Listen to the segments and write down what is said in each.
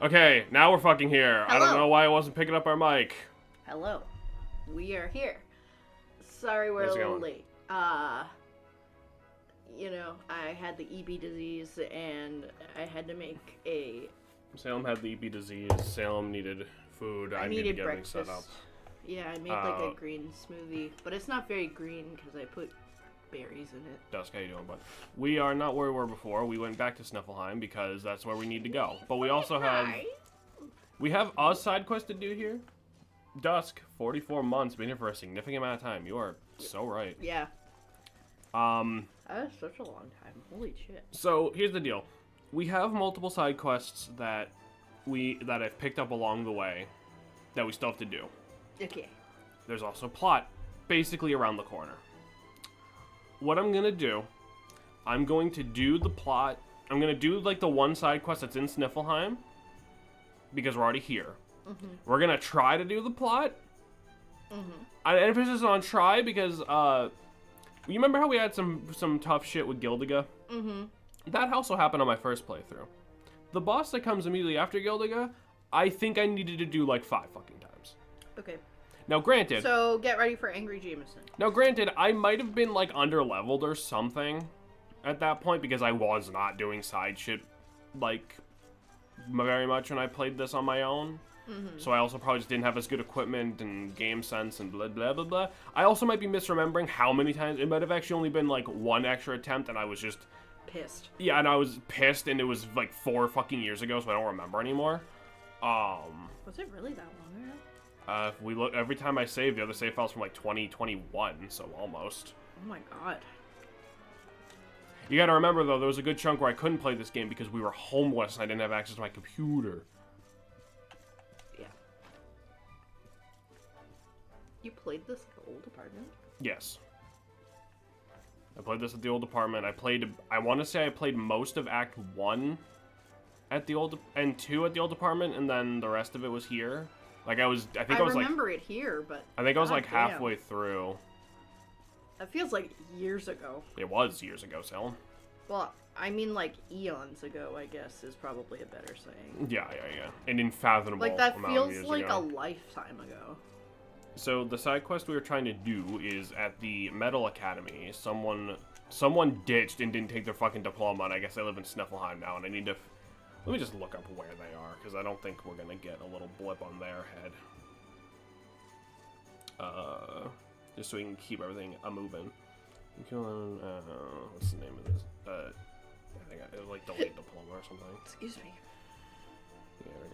Okay, now we're fucking here. Hello. I don't know why I wasn't picking up our mic. Hello. We are here. Sorry we're How's a it little going? late. I had the EB disease and I had to make a... Salem had the EB disease. Salem needed food. I needed to get everything set up. Yeah, I made like a green smoothie, but it's not very green because I put berries in it. Dusk, how you doing, bud? We are not where we were before. We went back to Sniffleheim because that's where we need to go. But we also have... We have a side quest to do here. Dusk, 44 months, been here for a significant amount of time. You are so right. Yeah. That was such a long time. Holy shit. So, here's the deal. We have multiple side quests that I've picked up along the way that we still have to do. Okay. There's also plot basically around the corner. What I'm going to do, I'm going to do the plot. I'm going to do like the one side quest that's in Sniffleheim because we're already here. Mm-hmm. We're going to try to do the plot. Mm-hmm. I emphasis on try because you remember how we had some tough shit with Gildiga? Mm-hmm. That also happened on my first playthrough. The boss that comes immediately after Gildiga, I think I needed to do like 5 fucking times. Okay. Now, granted... So, get ready for Angry Jameson. Now, granted, I might have been, like, under-leveled or something at that point because I was not doing side shit, like, very much when I played this on my own. Mm-hmm. So I also probably just didn't have as good equipment and game sense and blah, blah, blah, blah. I also might be misremembering how many times. It might have actually only been, like, 1 extra attempt and I was just... Pissed. Yeah, and I was pissed and it was, like, 4 fucking years ago, so I don't remember anymore. Was it really that long ago? If we look, every time I save, the other save file's from like 2021, so almost. Oh my god. You gotta remember though, there was a good chunk where I couldn't play this game because we were homeless and I didn't have access to my computer. Yeah. You played this at the old apartment? Yes. I played this at the old apartment. I want to say I played most of Act 1 at the old, and 2 at the old apartment, and then the rest of it was here. Like I remember it here, but I think I was like halfway through. That feels like years ago. It was years ago, Salem. Well, I mean like eons ago, I guess, is probably a better saying. Yeah. An unfathomable like that amount feels of years like ago. a lifetime ago. So the side quest we were trying to do is at the Metal Academy. Someone ditched and didn't take their fucking diploma, and I guess they live in Sniffleheim now, and I need to... Let me just look up where they are, because I don't think we're going to get a little blip on their head. Just so we can keep everything moving. What's the name of this? I think it was like delayed diploma or something. Excuse me. Yeah, there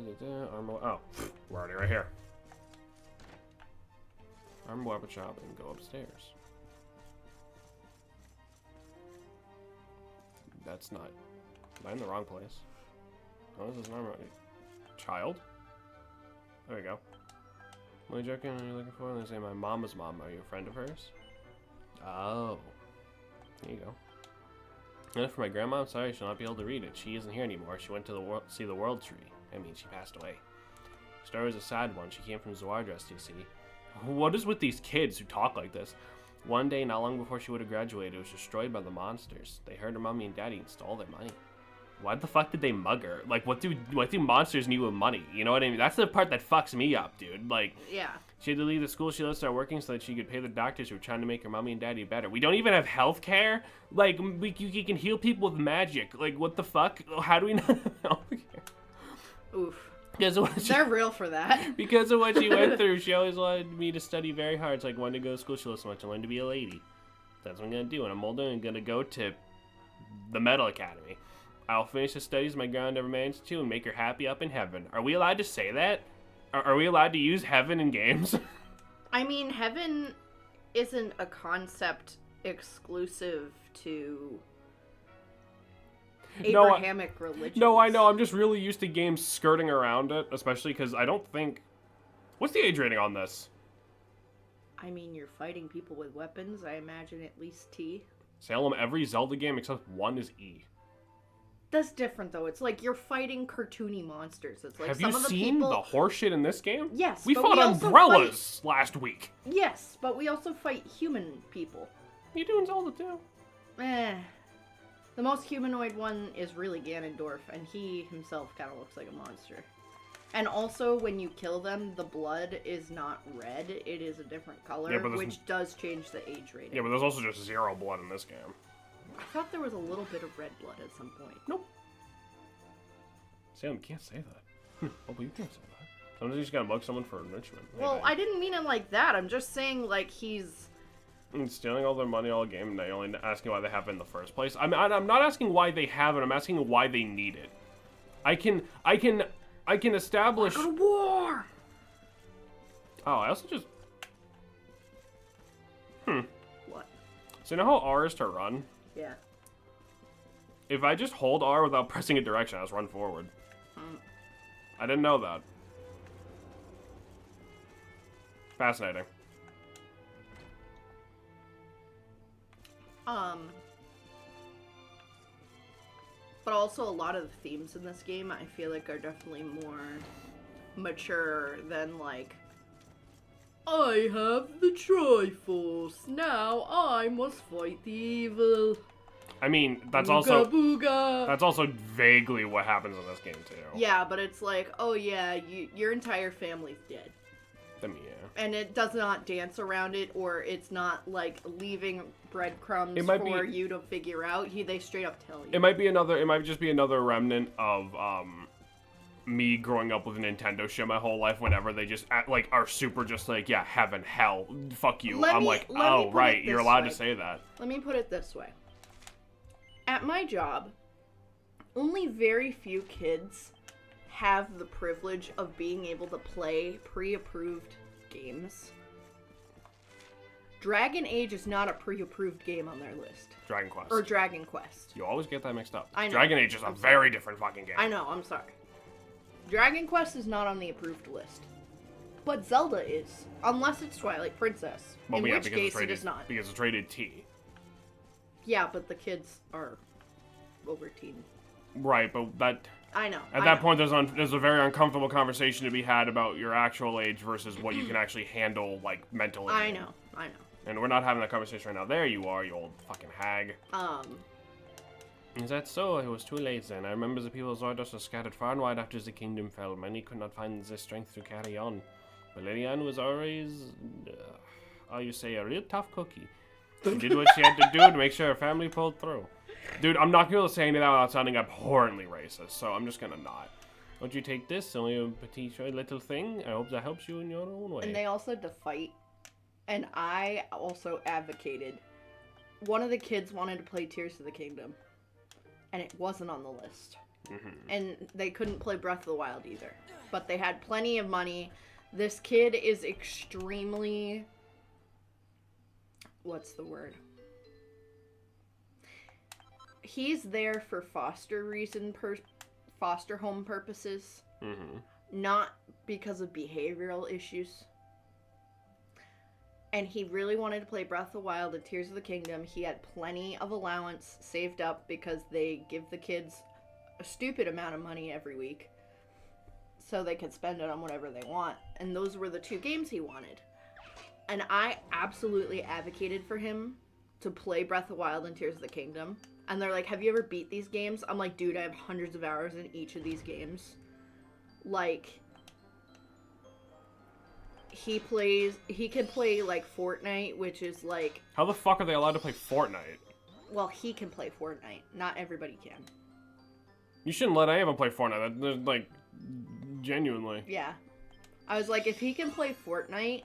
we go. Armor... Oh, we're already right here. Armor weapon shop and go upstairs. That's not... Am I in the wrong place? Oh, this is an armor... Child? There we go. What are you joking? What are you looking for? They say my mama's mom. Are you a friend of hers? Oh. There you go. And for my grandma, I'm sorry she'll not be able to read it. She isn't here anymore. She went to the world, see the world tree. I mean, she passed away. The story was a sad one. She came from Zawardrest, you see. What is with these kids who talk like this? One day, not long before she would have graduated, it was destroyed by the monsters. They hurt her mommy and daddy and stole their money. Why the fuck did they mug her? Like, what do monsters need with money? You know what I mean? That's the part that fucks me up, dude. Like, yeah. She had to leave the school she loved, start working so that she could pay the doctors who were trying to make her mommy and daddy better. We don't even have health care? Like, you can heal people with magic. Like, what the fuck? How do we not have health care? Oof. They're real for that. Because of what she went through, she always wanted me to study very hard. It's like, when to go to school, she loves so much. I wanted to be a lady. That's what I'm going to do. When I'm older, I'm going to go to the Metal Academy. I'll finish the studies my grandma never managed to and make her happy up in heaven. Are we allowed to say that? Are we allowed to use heaven in games? I mean, heaven isn't a concept exclusive to Abrahamic religion. No, I know. I'm just really used to games skirting around it, especially because I don't think... What's the age rating on this? I mean, you're fighting people with weapons. I imagine at least T. Salem, every Zelda game except one is E. That's different, though. It's like you're fighting cartoony monsters. It's like Have some you of the seen people... the horseshit in this game? Yes, we but fought we also umbrellas last week. Yes, but we also fight human people. You doing Zelda too? The The most humanoid one is really Ganondorf, and he himself kind of looks like a monster. And also, when you kill them, the blood is not red, it is a different color, which does change the age rating. Yeah, but there's also just 0 blood in this game. I thought there was a little bit of red blood at some point. Nope. Sam, you can't say that. Oh, but you can't say that. Sometimes you just gotta mug someone for enrichment. Well, I didn't mean it like that. I'm just saying, like, he's... stealing all their money all game, and they only asking why they have it in the first place. I'm not asking why they have it, I'm asking why they need it. I can establish... Go to war! Oh, I also just... What? So you know how R is to run? Yeah. If I just hold R without pressing a direction, I just run forward. I didn't know that. Fascinating. But also a lot of the themes in this game I feel like are definitely more mature than like, I have the Triforce, now I must fight the evil. I mean, that's booga. That's also vaguely what happens in this game too. Yeah, but it's like, oh yeah, your entire family's dead. I mean, yeah. And it does not dance around it, or it's not like leaving breadcrumbs for you to figure out. They straight up tell you. It might just be another remnant of me growing up with a Nintendo shit my whole life. Whenever they just are super just like, yeah, heaven, hell, fuck you. I'm like, oh right, you're allowed to say that. Let me put it this way. At my job, only very few kids have the privilege of being able to play pre-approved games. Dragon Age is not a pre-approved game on their list. Dragon Quest. Or Dragon Quest. You always get that mixed up. I know. Dragon Age is a very different fucking game. I know, I'm sorry. Dragon Quest is not on the approved list. But Zelda is. Unless it's Twilight Princess. In which case it is not. Because it's rated T. Yeah, but the kids are over teen. Right, but that... I know. At that point, there's a very uncomfortable conversation to be had about your actual age versus what you can actually handle, like, mentally. I know. And we're not having that conversation right now. There you are, you old fucking hag. Is that so? It was too late then. I remember the people of Zardos were scattered far and wide after the kingdom fell. Many could not find the strength to carry on. But Lilian was always, you say, a real tough cookie. She did what she had to do to make sure her family pulled through. Dude, I'm not going to be able to say any of that without sounding abhorrently racist, so I'm just going to not. Won't you take this? Only a petite little thing. I hope that helps you in your own way. And they also had to fight. And I also advocated. One of the kids wanted to play Tears of the Kingdom. And it wasn't on the list. And they couldn't play Breath of the Wild either. But they had plenty of money. This kid is extremely... What's the word? He's there for foster home purposes, not because of behavioral issues. And he really wanted to play Breath of the Wild and Tears of the Kingdom. He had plenty of allowance saved up because they give the kids a stupid amount of money every week so they could spend it on whatever they want. And those were the 2 games he wanted. And I absolutely advocated for him to play Breath of the Wild and Tears of the Kingdom. And they're like, have you ever beat these games? I'm like, dude, I have hundreds of hours in each of these games. Like, he can play, like, Fortnite, which is, like... How the fuck are they allowed to play Fortnite? Well, he can play Fortnite. Not everybody can. You shouldn't let anyone play Fortnite. Like, genuinely. Yeah. I was like, if he can play Fortnite...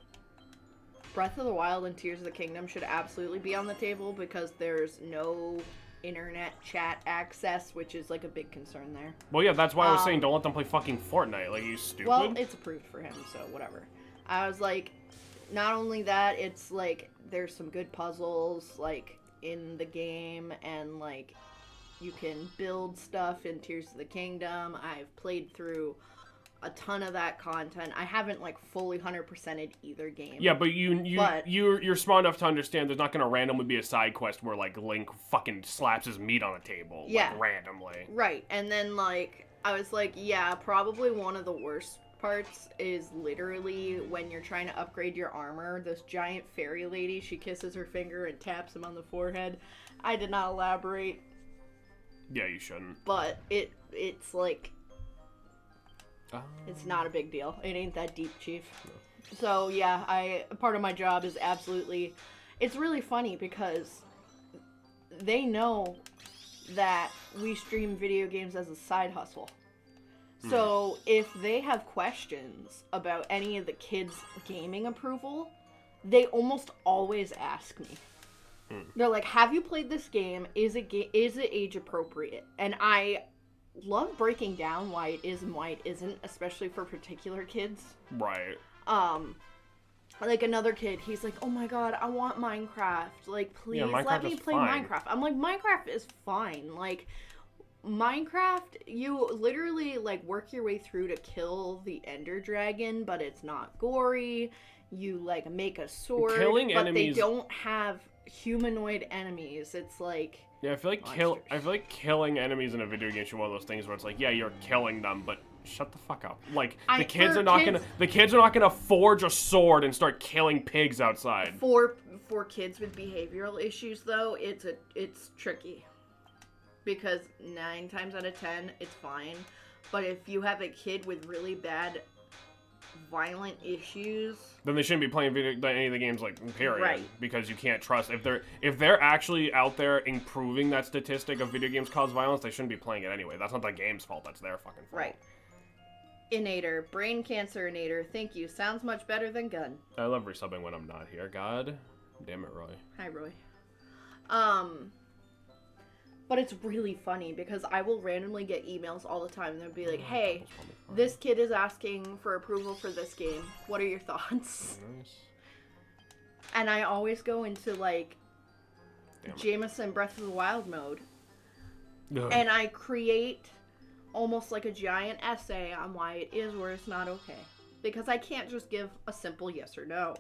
Breath of the Wild and Tears of the Kingdom should absolutely be on the table because there's no internet chat access, which is like a big concern there. Well, yeah, that's why I was saying don't let them play fucking Fortnite. Like, are you stupid? Well, it's approved for him, so whatever. I was like, not only that, it's like there's some good puzzles like in the game, and like you can build stuff in Tears of the Kingdom. I've played through a ton of that content. I haven't like fully 100%ed either game. Yeah, but you're smart enough to understand there's not gonna randomly be a side quest where like Link fucking slaps his meat on a table like randomly. Right. And then like I was like, yeah, probably one of the worst parts is literally when you're trying to upgrade your armor. This giant fairy lady, she kisses her finger and taps him on the forehead. I did not elaborate. Yeah, you shouldn't. But it's like, it's not a big deal. It ain't that deep, Chief. No. So yeah, part of my job is absolutely, it's really funny because they know that we stream video games as a side hustle. So if they have questions about any of the kids' gaming approval, they almost always ask me. They're like, "Have you played this game? Is it age appropriate?" And I love breaking down why it is and why it isn't, especially for particular kids. Right. Like another kid, he's like, "Oh my god, I want Minecraft. Like, please let me play fine. Minecraft." I'm like, "Minecraft is fine. Like, Minecraft, you literally like work your way through to kill the Ender Dragon, but it's not gory. You like make a sword, Killing but enemies... they don't have humanoid enemies. It's like, yeah, I feel like killing enemies in a video game is one of those things where it's like, yeah, you're killing them, but shut the fuck up. Like, the kids are not gonna forge a sword and start killing pigs outside. For kids with behavioral issues, though, it's tricky. Because 9 times out of 10, it's fine. But if you have a kid with really bad violent issues, then they shouldn't be playing any of the games, like, period. Right. Because you can't trust. If they're actually out there improving that statistic of video games cause violence, they shouldn't be playing it anyway. That's not the game's fault. That's their fucking fault. Right. Inator, brain cancer Inator, thank you. Sounds much better than gun. I love resubbing when I'm not here. God damn it, Roy. Hi, Roy. But it's really funny because I will randomly get emails all the time. They'll be like, "Hey, this kid is asking for approval for this game. What are your thoughts?" Nice. And I always go into like Jameson Breath of the Wild mode. Ugh. And I create almost like a giant essay on why it is or it's not okay. Because I can't just give a simple yes or no.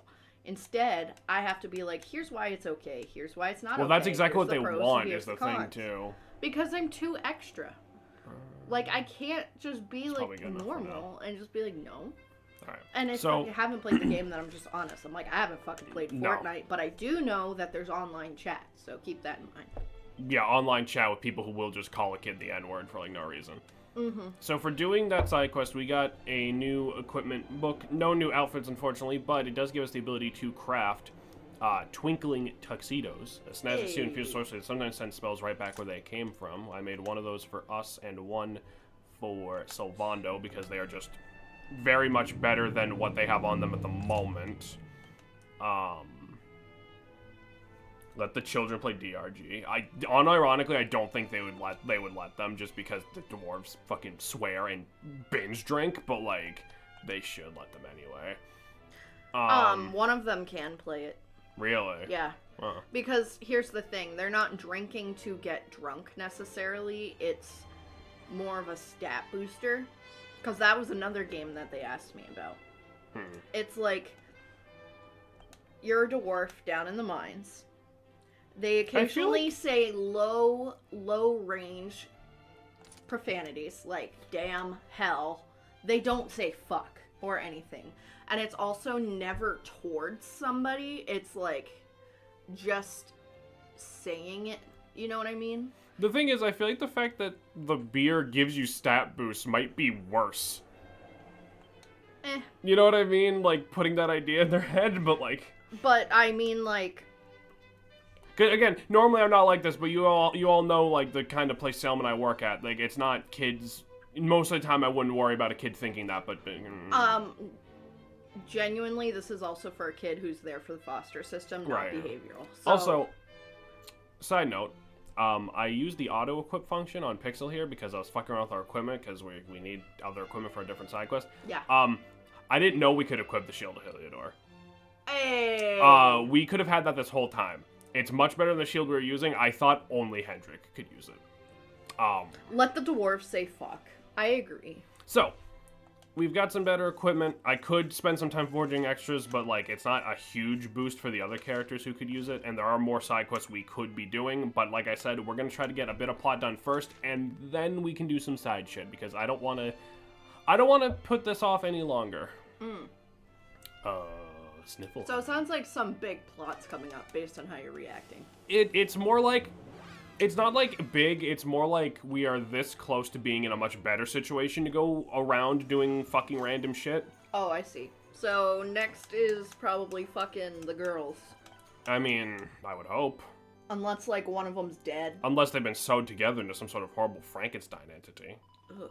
Instead, I have to be like, here's why it's okay, here's why it's not okay. Well, that's exactly what they pros, want, is the thing, too. Because I'm too extra. Like, I can't just be, like, normal and just be like, no. Alright. And if I haven't played the game, then I'm just honest. I'm like, I haven't fucking played Fortnite, but I do know that there's online chat, so keep that in mind. Yeah, online chat with people who will just call a kid the N-word for, like, no reason. Mm-hmm. So for doing that side quest, we got a new equipment book. No new outfits, unfortunately, but it does give us the ability to craft twinkling tuxedos. A snazzy student fused sorcery that sometimes sends spells right back where they came from. I made one of those for us and one for Sylvando because they are just very much better than what they have on them at the moment. Let the children play DRG. Unironically, I don't think they would let them just because the dwarves fucking swear and binge drink, but like they should let them anyway. One of them can play it. Really? Yeah. Because here's the thing, they're not drinking to get drunk necessarily. It's more of a stat booster. Because that was another game that they asked me about. It's like you're a dwarf down in the mines. They occasionally say low range profanities like damn, hell. They don't say fuck or anything. And it's also never towards somebody. It's like just saying it. You know what I mean? The thing is, I feel like the fact that the beer gives you stat boosts might be worse. You know what I mean? Like, putting that idea in their head, but like... But, I mean, like... Again, normally I'm not like this, but you all know, like, the kind of place Salem and I work at. Like, it's not kids... Most of the time I wouldn't worry about a kid thinking that, but... Genuinely, this is also for a kid who's there for the foster system, not behavioral. So... Also, side note, I used the auto-equip function on Pixel here because I was fucking around with our equipment, because we need other equipment for a different side quest. Yeah. I didn't know we could equip the Shield of Heliodor. Hey! We could have had that this whole time. It's much better than the shield we were using. I thought only Hendrik could use it. Let the dwarves say fuck. I agree. So, we've got some better equipment. I could spend some time forging extras, but like it's not a huge boost for the other characters who could use it, and there are more side quests we could be doing, but like I said, we're going to try to get a bit of plot done first, and then we can do some side shit, because I don't want to put this off any longer. Sniffle. So it sounds like some big plot's coming up based on how you're reacting. It's more like It's not like big, it's more like we are this close to being in a much better situation to go around doing fucking random shit. Oh, I see. So next is probably fucking the girls. I mean, I would hope. Unless, like, one of them's dead. Unless they've been sewed together into some sort of horrible Frankenstein entity. Ugh.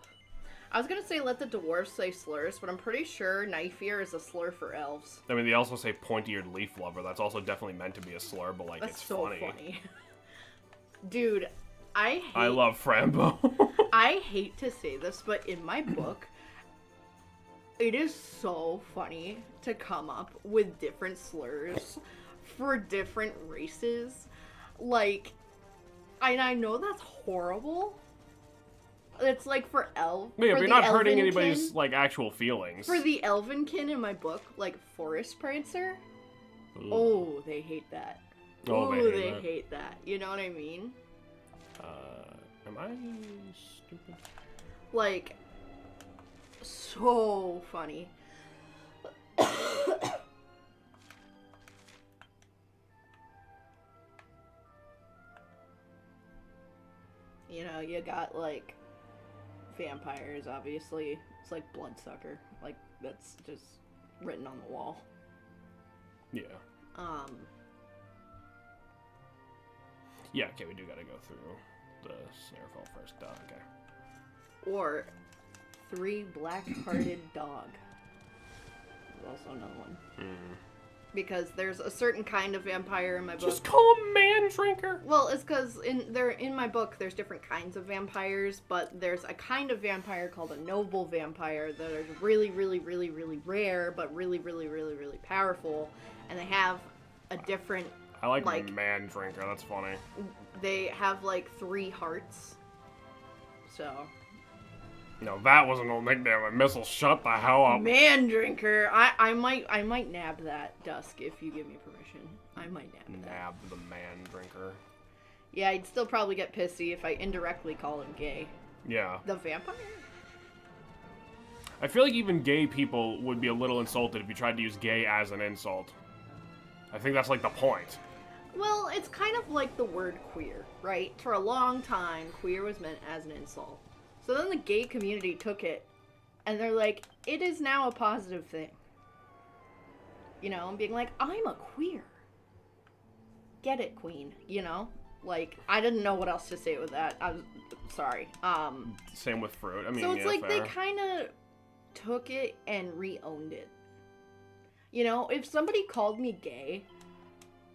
I was gonna say let the dwarves say slurs, but I'm pretty sure knife ear is a slur for elves. I mean, they also say pointy-eared leaf lover. That's also definitely meant to be a slur, but, like, That's it's so funny. Dude, I love Frambo. I hate to say this, but in my book, it is so funny to come up with different slurs for different races. Like, and I know that's horrible. It's like for elf. Yeah, for but you're the not hurting Elvenkin- anybody's, like, actual feelings. For the Elvenkin in my book, like Forest Prancer. Ooh. Oh, they hate that. Oh, Ooh, they they hate that. hate that. You know what I mean? Am I stupid? Like, so funny. You know, you got, like, vampires, obviously. It's like Bloodsucker. Like, that's just written on the wall. Yeah. Yeah, okay, we do gotta go through the Snarefall first. Duh, okay. Or Three Black-Hearted Dog. There's also another one. Because there's a certain kind of vampire in my book. Just call him Man Drinker! Well, it's because in my book, there's different kinds of vampires, but there's a kind of vampire called a noble vampire that are really, really, really, really rare, but really, really, really, really powerful, and they have a different... I like Man Drinker, that's funny. They have, like, 3 hearts, so... No, that was an old nickname. A missile. Shut the hell up. Man Drinker! I might nab that, Dusk, if you give me permission. I might nab that. Nab the Man Drinker. Yeah, I'd still probably get pissy if I indirectly call him gay. Yeah. The vampire? I feel like even gay people would be a little insulted if you tried to use gay as an insult. I think that's like the point. Well, it's kind of like the word queer, right? For a long time, queer was meant as an insult. So then the gay community took it, and they're like, it is now a positive thing. You know, and being like, I'm a queer. Get it, queen, you know? Like, I didn't know what else to say with that. I was sorry. Same with fruit. I mean, so it's yeah, like fair. they kind of took it and re-owned it. You know, if somebody called me gay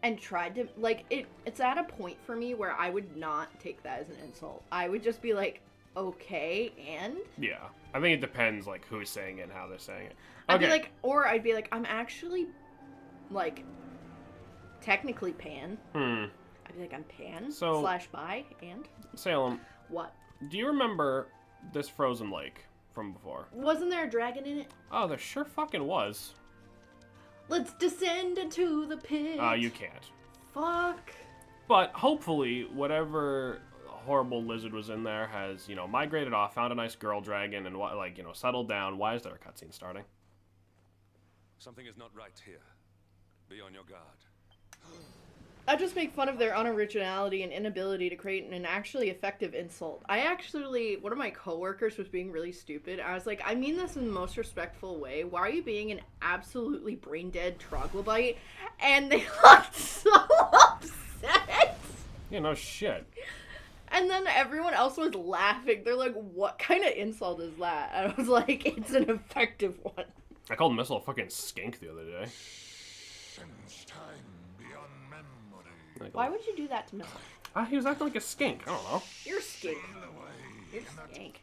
and tried to, like, it's at a point for me where I would not take that as an insult. I would just be like, okay, and? Yeah. I think it depends, like, who's saying it and how they're saying it. I'd be like, I'm actually, like, technically pan. I'd be like, I'm pan / bi, and? Salem. What? Do you remember this frozen lake from before? Wasn't there a dragon in it? Oh, there sure fucking was. Let's descend into the pit. You can't. Fuck. But hopefully, whatever horrible lizard was in there has, you know, migrated off, found a nice girl dragon, and, like, you know, settled down. Why is there a cutscene starting? Something is not right here. Be on your guard. I just make fun of their unoriginality and inability to create an actually effective insult. One of my coworkers was being really stupid. I was like, I mean this in the most respectful way. Why are you being an absolutely brain-dead troglodyte? And they looked so upset. Yeah, no shit. And then everyone else was laughing. They're like, what kind of insult is that? And I was like, it's an effective one. I called Missile a fucking skink the other day. Since time beyond memory. Like, Why would you do that to Missile? he was acting like a skink. I don't know. You're a skink. You're a skink.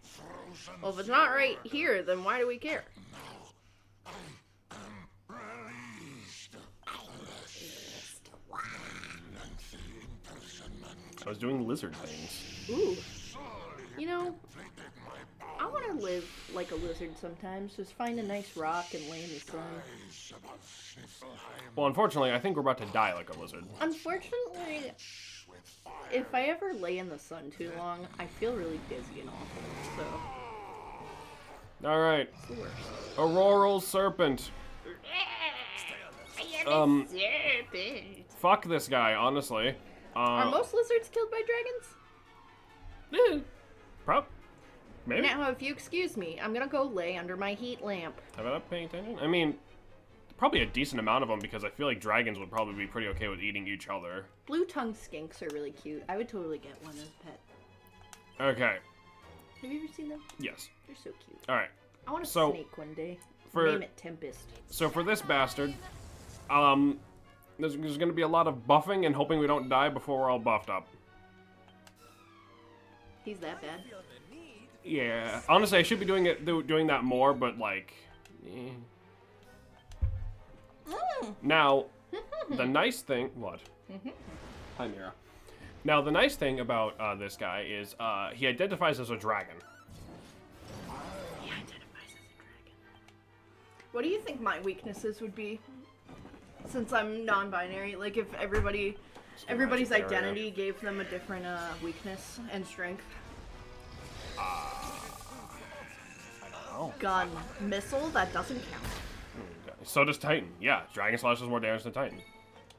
Well, if it's not right here, then why do we care? I was doing lizard things. Ooh. You know, I want to live like a lizard sometimes. Just find a nice rock and lay in the sun. Well, unfortunately, I think we're about to die like a lizard. Unfortunately, if I ever lay in the sun too long, I feel really dizzy and awful. So, Alright. it's the worst. Auroral Serpent. Fuck this guy, honestly. Are most lizards killed by dragons? Maybe. Now, if you excuse me, I'm gonna go lay under my heat lamp. Have I not paying attention? I mean, probably a decent amount of them because I feel like dragons would probably be pretty okay with eating each other. Blue-tongued skinks are really cute. I would totally get one as a pet. Okay. Have you ever seen them? Yes. They're so cute. All right. I want a So, snake one day. for- Name it Tempest. So for this bastard, there's going to be a lot of buffing and hoping we don't die before we're all buffed up. He's that bad. Yeah. Honestly, I should be doing that more, but like. Now, the nice thing. What? Hi, Mira. Now, the nice thing about this guy is he identifies as a dragon. He identifies as a dragon. What do you think my weaknesses would be? Since I'm non-binary, like if everybody's identity gave them a different weakness and strength. I don't know. Gun, missile, that doesn't count. So does Titan. Yeah, Dragon Slash does more damage than Titan.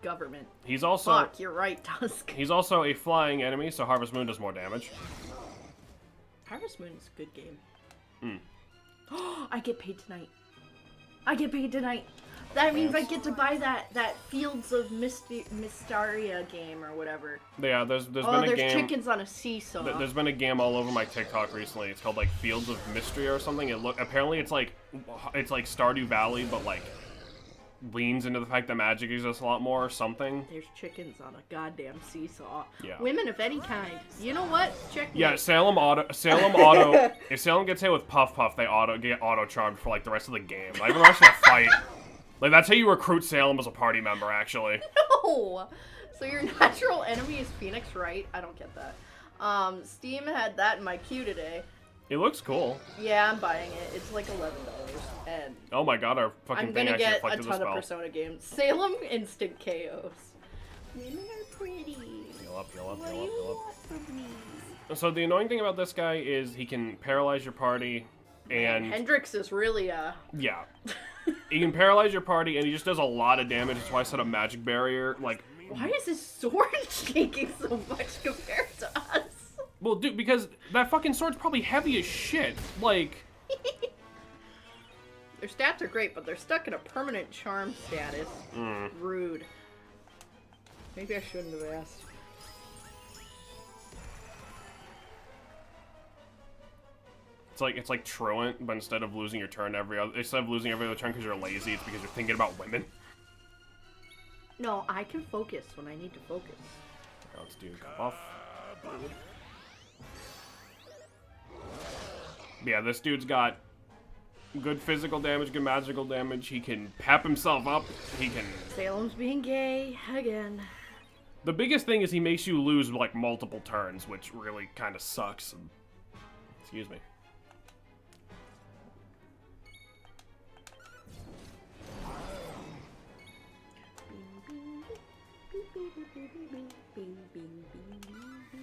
Government. He's also Fuck, you're right, Tusk. he's also a flying enemy, so Harvest Moon does more damage. Harvest Moon is a good game. I get paid tonight. I get paid tonight. That means I get to buy that Fields of Mysteria game or whatever. Yeah, there's been a there's game. chickens on a seesaw. There's been a game all over my TikTok recently. It's called like Fields of Mystery or something. Apparently it's like Stardew Valley, but like leans into the fact that magic exists a lot more or something. There's chickens on a goddamn seesaw. Yeah. Women of any kind. You know what? Check me. Yeah, Salem Auto. If Salem gets hit with Puff Puff, they get auto charmed for like the rest of the game. Not even the rest of the fight. Like that's how you recruit Salem as a party member, actually. No. So your natural enemy is Phoenix, right? I don't get that. Steam had that in my queue today. It looks cool. Yeah, I'm buying it. It's like $11, and Oh my god, our fucking I'm thing gonna actually get a reflected the ton of spell. Persona games. Salem instant KOs. Women are pretty. Heal up, heal up, What do heal up, you heal up. want from me? So the annoying thing about this guy is he can paralyze your party, and Hendrix is really yeah, he can paralyze your party, and he just does a lot of damage. That's why I set up magic barrier. Like, Why is his sword shaking so much compared to us? well, dude, because that fucking sword's probably heavy as shit. Like, Their stats are great, but they're stuck in a permanent charm status. Rude. Maybe I shouldn't have asked. it's like truant, but instead of losing your turn instead of losing every other turn because you're lazy, it's because you're thinking about women. No, I can focus when I need to focus. Now let's do off. Yeah, this dude's got good physical damage, good magical damage. He can pep himself up. He can. Salem's being gay again. The biggest thing is he makes you lose like multiple turns, which really kind of sucks. Excuse me.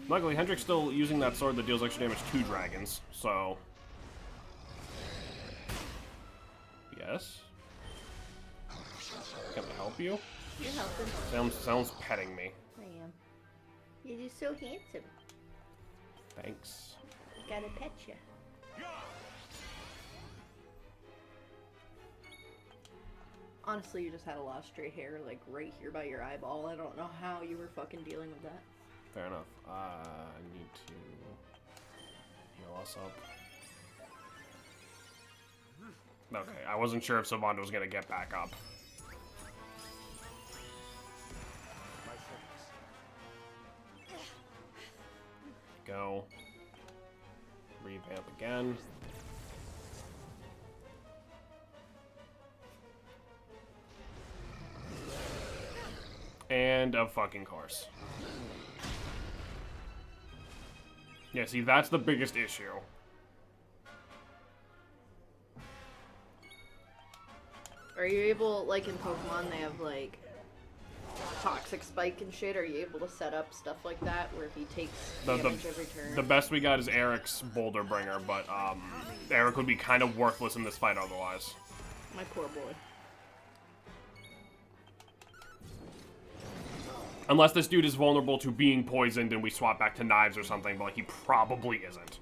Luckily, Hendrik's still using that sword that deals extra damage to dragons, so... Yes? Can I help you? You're helping. Sounds petting me. I am. You're just so handsome. Thanks. Gotta pet you. Honestly, you just had a lot of stray hair, like, right here by your eyeball. I don't know how you were fucking dealing with that. Fair enough. I need to heal us up. Okay, I wasn't sure if Savanda was gonna get back up. Go. Revamp again. And of fucking course. Yeah, see, that's the biggest issue. Are you able, like in Pokemon, they have like toxic spike and shit? Are you able to set up stuff like that where he takes damage every turn? The best we got is Eric's Boulder Bringer, but Eric would be kind of worthless in this fight otherwise. My poor boy. Unless this dude is vulnerable to being poisoned and we swap back to knives or something, but like, he probably isn't.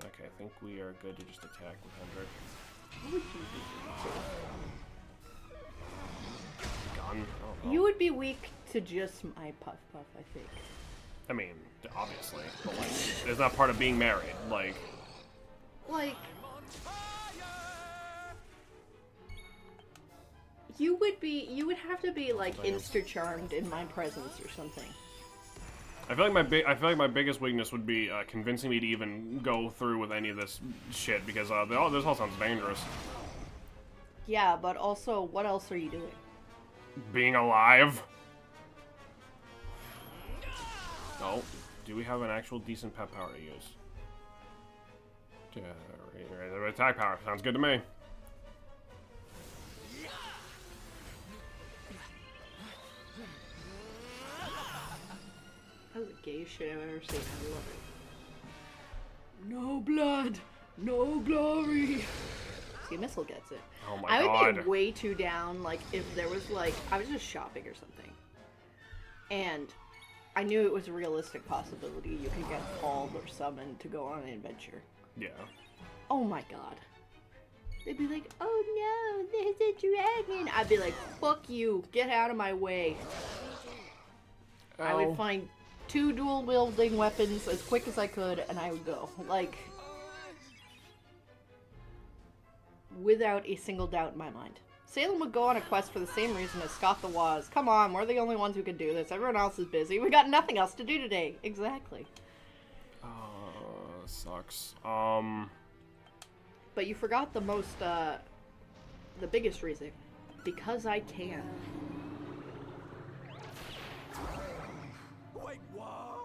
Okay, I think we are good to just attack with Hendrik. Gun? You would be weak to just my Puff Puff, I think. I mean, obviously, but like, it's not part of being married. Like, you would have to be like insta-charmed in my presence or something. I feel like my biggest weakness would be convincing me to even go through with any of this shit because this all sounds dangerous. Yeah, but also, what else are you doing? Being alive. Oh, do we have an actual decent pet power to use? Attack power sounds good to me. That was the gayest shit I've ever seen. I love it. No blood, no glory. See, Missile gets it. Oh my God. I would be way too down, like, if there was, like, I was just shopping or something. And I knew it was a realistic possibility you could get called or summoned to go on an adventure. Yeah. Oh my God. They'd be like, oh no, there's a dragon. I'd be like, fuck you, get out of my way. Oh. I would find 2 dual-wielding weapons as quick as I could, and I would go. Like, without a single doubt in my mind. Salem would go on a quest for the same reason as Scott the Waz. Come on, we're the only ones who can do this. Everyone else is busy. We got nothing else to do today. Exactly. Sucks. But you forgot the most, the biggest reason. Because I can. Wait, what?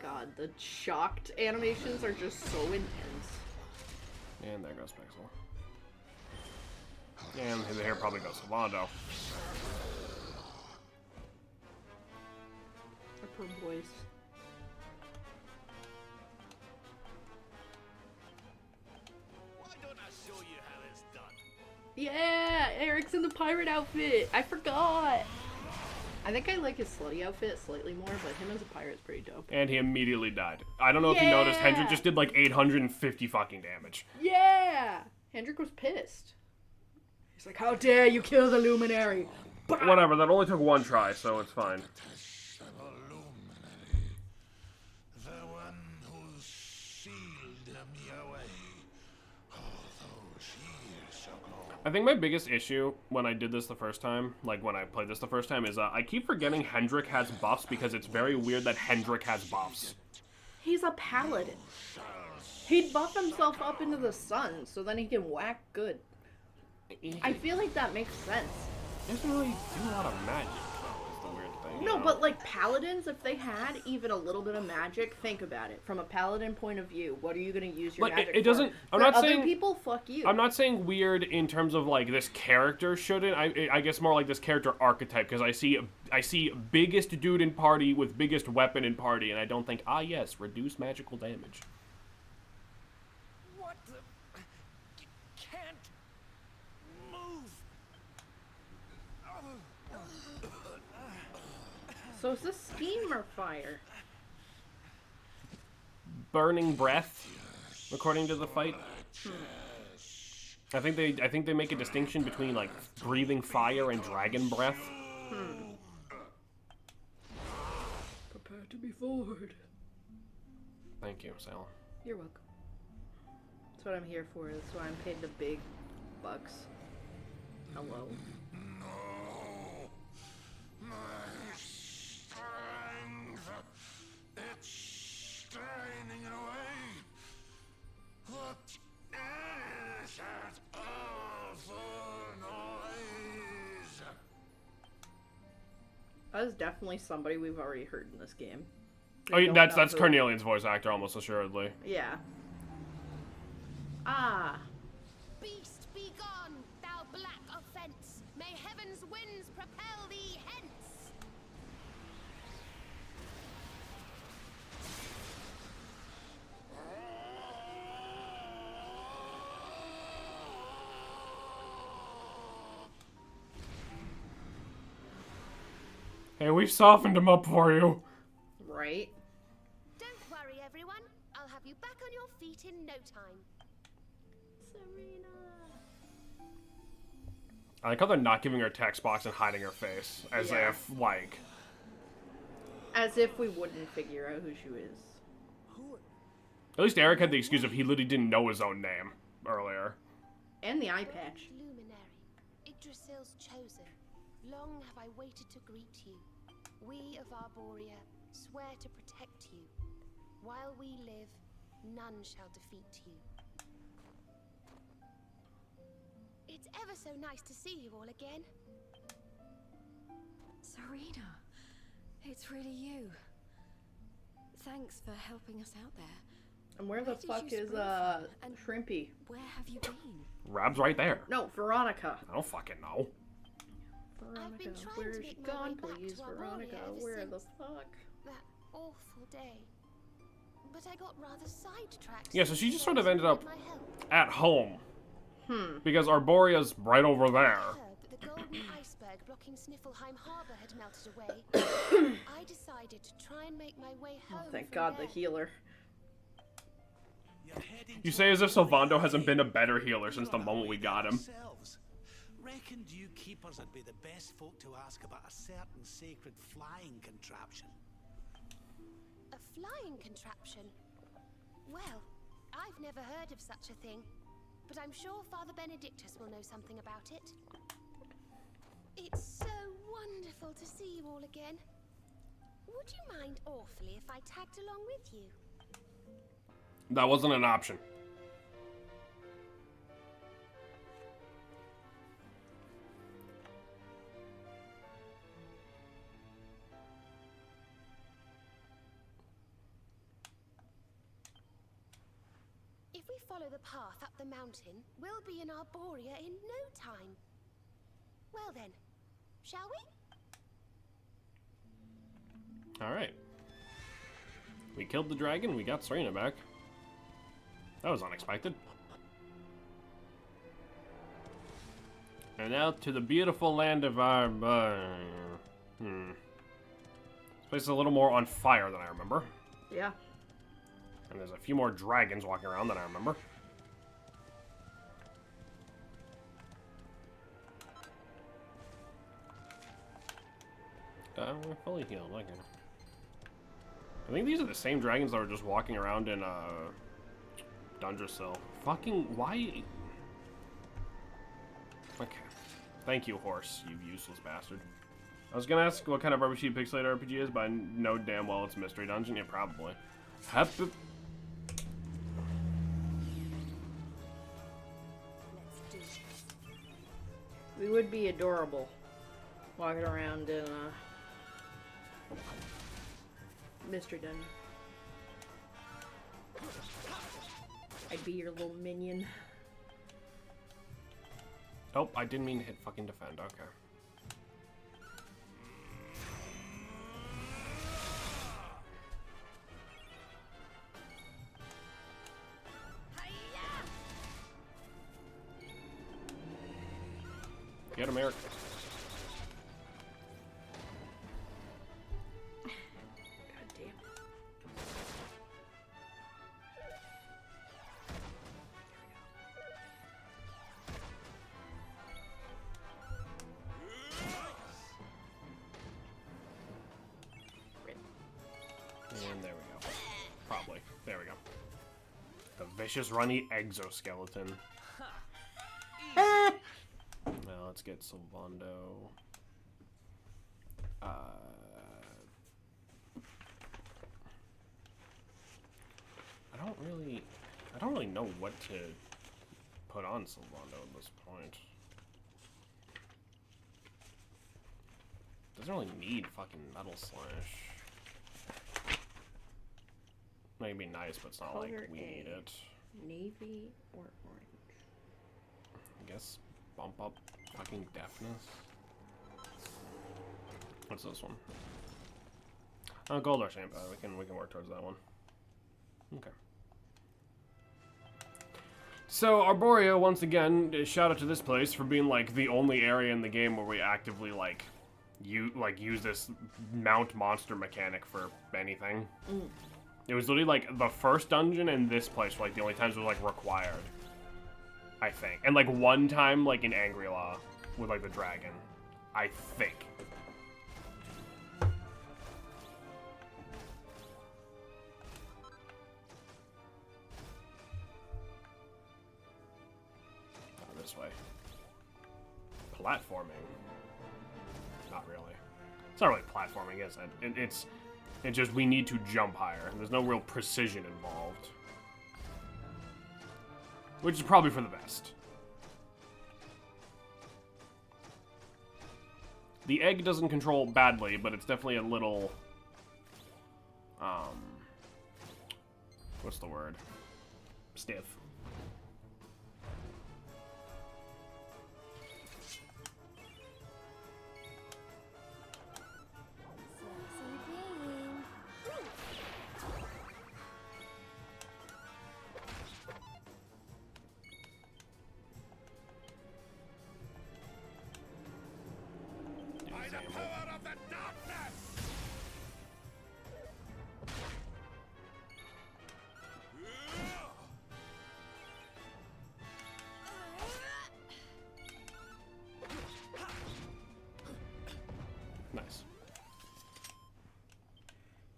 God, the shocked animations are just so intense. And there goes Pixel. And the hair probably goes to Londo. Her poor voice. Why don't I show you how it's done? Yeah, Eric's in the pirate outfit. I forgot. I think I like his slutty outfit slightly more, but him as a pirate's pretty dope. And he immediately died. I don't know if you noticed, Hendrik just did like 850 fucking damage. Yeah! Hendrik was pissed. He's like, how dare you kill the luminary? Whatever, that only took 1 try, so it's fine. The one who sealed me away all those years ago. I think my biggest issue when I did this the first time, like when I played this the first time, is I keep forgetting Hendrik has buffs because it's very weird that Hendrik has buffs. He's a paladin. He'd buff himself up into the sun so then he can whack good. I feel like that makes sense. He doesn't really do a lot of magic, though, is the weird thing. No, but like paladins, if they had even a little bit of magic, think about it. From a paladin point of view, what are you going to use your magic it doesn't. for? I'm not other saying people, fuck you. I'm not saying weird in terms of like this character shouldn't. I guess more like this character archetype because I see biggest dude in party with biggest weapon in party, and I don't think yes, reduce magical damage. What the? Can't move. So is this steam or fire? Burning breath, according to the fight. I think they make a distinction between like breathing fire and dragon breath. Prepare to be forward. Thank you, Sal. You're welcome. That's what I'm here for. That's why I'm paid the big bucks. Hello. It's straining away. What is that awful noise? That is definitely somebody we've already heard in this game. Oh, yeah, that's Carnelian's voice actor, almost assuredly. Yeah. Ah. Beast, be gone, thou black offense! May heaven's winds propel thee hence! Hey, we've softened him up for you. Right? Don't worry, everyone. I'll have you back on your feet in no time. Serena. I like how they're not giving her a text box and hiding her face. As Yeah. if, like... As if we wouldn't figure out who she is. At least Eric had the excuse of he literally didn't know his own name earlier. And the eye patch. Luminary, Yggdrasil's chosen. Long have I waited to greet you. We of Arborea swear to protect you. While we live, none shall defeat you. It's ever so nice to see you all again. Serena, it's really you. Thanks for helping us out there. And where the Where did fuck you is, spring from? And Shrimpy? where have you been? Rob's right there. No, Veronica. I don't fucking know. I've been Veronica, trying where to is she make my gone, way back please? to Veronica, Arborea ever where the since fuck? that awful day. But I got rather sidetracked. Yeah, so she just sort of since ended I up needed my help. at home. Because Arborea's right over there. I heard that the golden iceberg blocking Sniffelheim Harbor had melted away. I decided to try and make my way home. Oh, thank from God, the there. healer. You say as if Sylvando hasn't been a better healer since the moment we got him. Reckoned you keepers would be the best folk to ask about a certain sacred flying contraption. A flying contraption? Well, I've never heard of such a thing, but I'm sure Father Benedictus will know something about it. It's so wonderful to see you all again. Would you mind awfully if I tagged along with you? That wasn't an option. If we follow the path up the mountain, we'll be in Arborea in no time. Well then, shall we? Alright. We killed the dragon, we got Serena back. That was unexpected. And out to the beautiful land of our... This place is a little more on fire than I remember. Yeah. And there's a few more dragons walking around than I remember. We're fully healed, okay. I think these are the same dragons that were just walking around in, Dundrasil. Fucking, why? Okay. Thank you, horse, you useless bastard. I was gonna ask what kind of RPG pixelated RPG is, but I know damn well it's Mystery Dungeon. Yeah, probably. Let's do this. We would be adorable. Walking around in, Mystery Dungeon. I'd be your little minion. Oh, I didn't mean to hit fucking defend. Okay. Get him, Eric. God damn. And there we go. Probably. There we go. The vicious runny exoskeleton. Now let's get Sylvando. I don't really know what to put on Sylvando at this point. Doesn't really need fucking Metal Slash. Might be nice, but it's not like Color we need A. it. Navy or orange? I guess bump up fucking deafness. What's this one? Oh, gold or shampoo. We can work towards that one. Okay. So Arborea, once again, shout out to this place for being like the only area in the game where we actively like use this mount monster mechanic for anything. It was literally like the first dungeon and this place were like the only times it was like required. I think. And like one time like in Angry-La with like the dragon. I think. This way. Platforming. Not really. It's not really platforming, is it? It's just we need to jump higher. There's no real precision involved. Which is probably for the best. The egg doesn't control badly, but it's definitely a little... what's the word? Stiff. Nice.